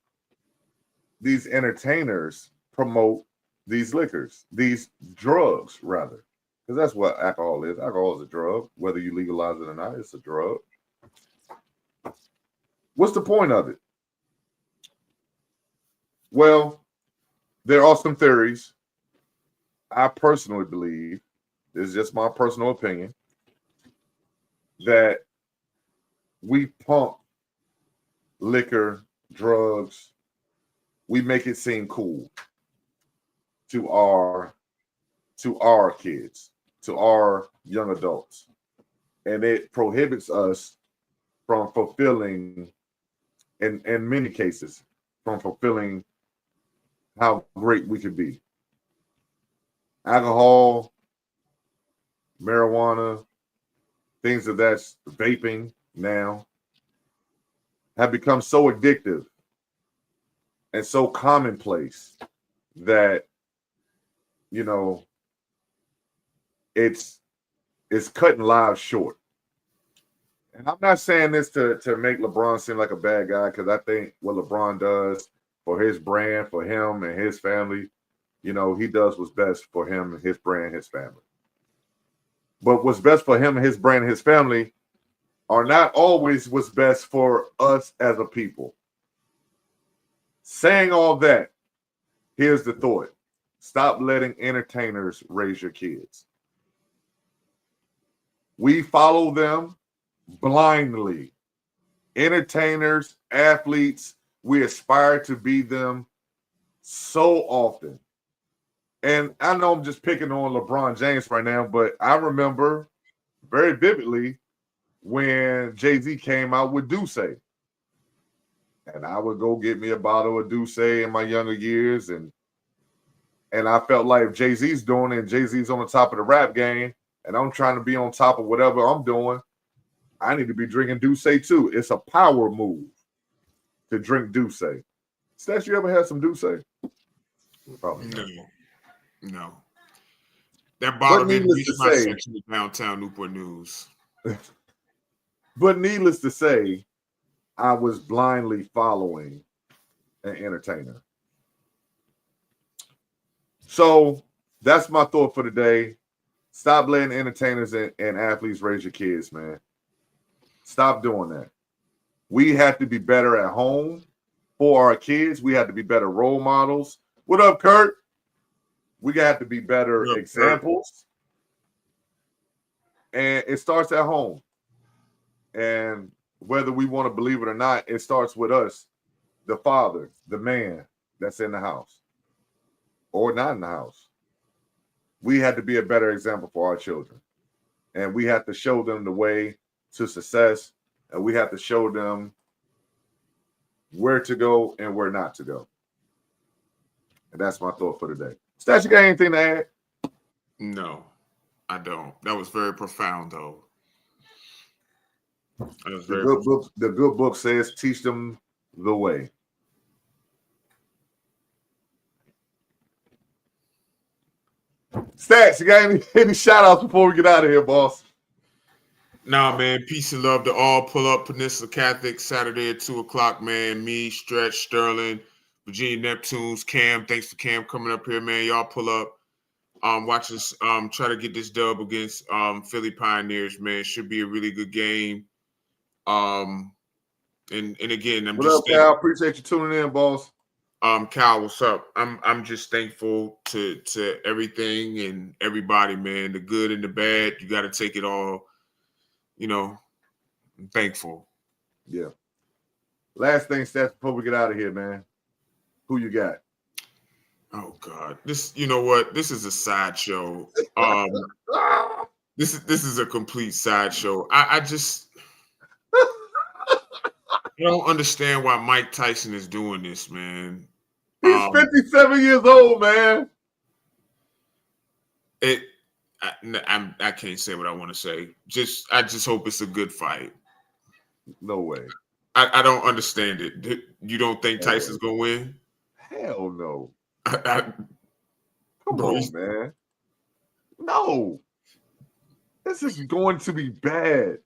these entertainers promote these liquors, these drugs, rather? Because that's what alcohol is. Alcohol is a drug. Whether you legalize it or not, it's a drug. What's the point of it? Well, there are some theories. I personally believe, this is just my personal opinion, that we pump liquor, drugs, we make it seem cool to our kids, to our young adults. And it prohibits us from fulfilling, in many cases, from fulfilling how great we could be. Alcohol, marijuana, things of that, vaping now, have become so addictive and so commonplace that, you know, it's cutting lives short. And I'm not saying this to make LeBron seem like a bad guy, because I think what LeBron does for his brand, for him and his family, you know, he does what's best for him and his brand, his family. But what's best for him and his brand and his family are not always what's best for us as a people. Saying all that, here's the thought. Stop letting entertainers raise your kids. We follow them blindly. Entertainers, athletes, we aspire to be them so often. And I know I'm just picking on LeBron James right now, but I remember very vividly when Jay-Z came out with Douce. And I would go get me a bottle of Douce in my younger years. And I felt like if Jay-Z's doing it and Jay-Z's on the top of the rap game and I'm trying to be on top of whatever I'm doing, I need to be drinking Douce too. It's a power move to drink Douce. Stash, you ever had some Douce? Probably not. No. That bottle didn't reach my section of downtown Newport News. But needless to say, I was blindly following an entertainer. So that's my thought for the day. Stop letting entertainers and athletes raise your kids, man. Stop doing that. We have to be better at home for our kids. We have to be better role models. What up, Kurt? We got to be better examples. And it starts at home. And whether we want to believe it or not, it starts with us, the father, the man that's in the house or not in the house. We have to be a better example for our children. And we have to show them the way to success. And we have to show them where to go and where not to go. And that's my thought for today. Stats, you got anything to add? No, I don't. That was very profound, though. The good book says, teach them the way. Stats, you got any shout outs before we get out of here, boss? Nah, man. Peace and love to all. Pull up Peninsula Catholic Saturday at 2:00, man. Me, Stretch, Sterling, Virginia Neptunes, Cam. Thanks for Cam coming up here, man. Y'all pull up. Watch us try to get this dub against Philly Pioneers, man. Should be a really good game. And again, I'm what just up, Cal? Appreciate you tuning in, boss. Cal, what's up? I'm just thankful to everything and everybody, man. The good and the bad. You got to take it all. You know, I'm thankful. Yeah. Last thing, Stats, before we get out of here, man. Who you got? Oh God, you know what? This is a sideshow. This is a complete sideshow. I don't understand why Mike Tyson is doing this, man. He's 57 years old, man. I can't say what I want to say. I just hope it's a good fight. No way. I don't understand it. You don't think Tyson's gonna win? Hell no. Come on, man. No. This is going to be bad.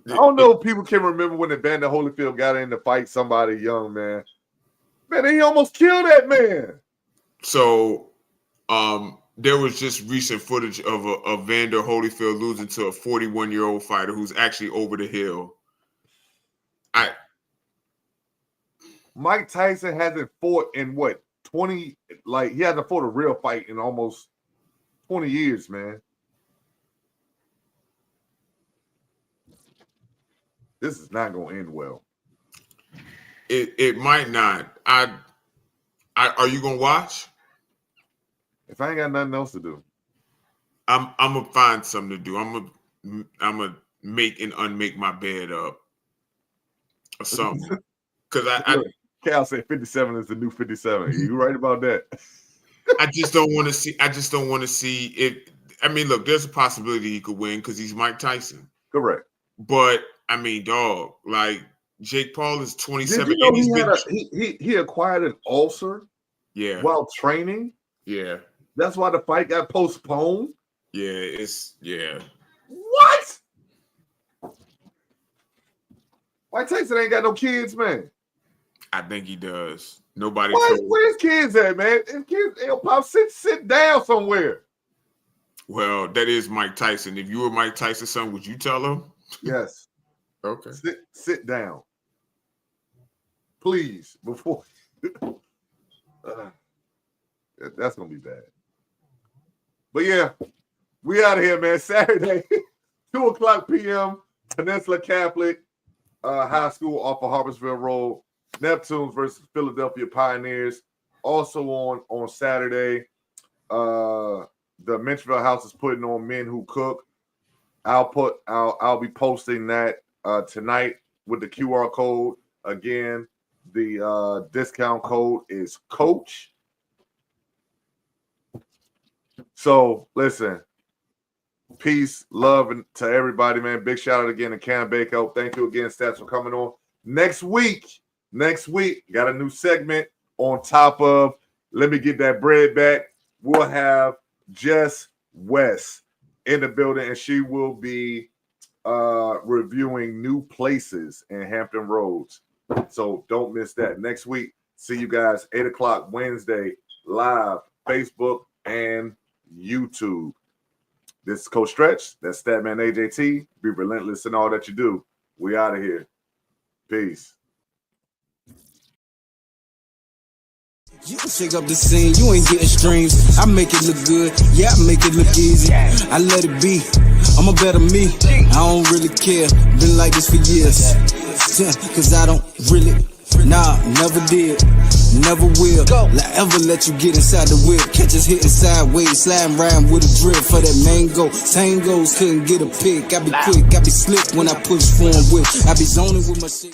I don't know if people can remember when Evander Holyfield got in to fight somebody young, man. Man, he almost killed that man. So, there was just recent footage of Evander Holyfield losing to a 41-year-old fighter who's actually over the hill. Mike Tyson hasn't fought in what, 20? Like, he hasn't fought a real fight in almost 20 years, man. This is not going to end well. It might not. Are you gonna watch? If I ain't got nothing else to do, I'm gonna find something to do. I'm gonna make and unmake my bed up or something. Because Cal said 57 is the new 57. You right about that? I just don't want to see it. I mean, look, there's a possibility he could win because he's Mike Tyson. Correct. But I mean, dog, like Jake Paul is 27. Did you know he acquired an ulcer? Yeah. While training. Yeah. That's why the fight got postponed. Yeah. What? Mike Tyson ain't got no kids, man. I think he does. Nobody. Where his kids at, man? His kids, Pop, sit down somewhere. Well, that is Mike Tyson. If you were Mike Tyson's son, would you tell him? Yes. Okay. Sit down. Please, before that's gonna be bad. But yeah, we out of here, man. Saturday, 2:00 p.m. Peninsula Catholic High School off of Harpersville Road. Neptunes versus Philadelphia Pioneers. Also on Saturday, the Menchville House is putting on Men Who Cook. I'll be posting that tonight with the QR code. Again, the discount code is Coach. So listen, peace, love to everybody, man. Big shout out again to Cam Baker. Thank you again, Stats, for coming on. Next week, got a new segment on top of Let Me Get That Bread Back. We'll have Jess West in the building, and she will be reviewing new places in Hampton Roads. So don't miss that. Next week, see you guys 8:00 Wednesday, live, Facebook and YouTube. This is Coach Stretch. That's Statman AJT. Be relentless in all that you do. We out of here. Peace. You can shake up the scene, you ain't getting streams. I make it look good, yeah, I make it look easy. I let it be, I'm a better me. I don't really care, been like this for years. Cause I don't really, nah, never did, never will. Ever let you get inside the whip, catch us hitting sideways, sliding around with a drip for that mango. Tangos couldn't get a pick, I be quick, I be slick when I push for 'em with. I be zoning with my shit.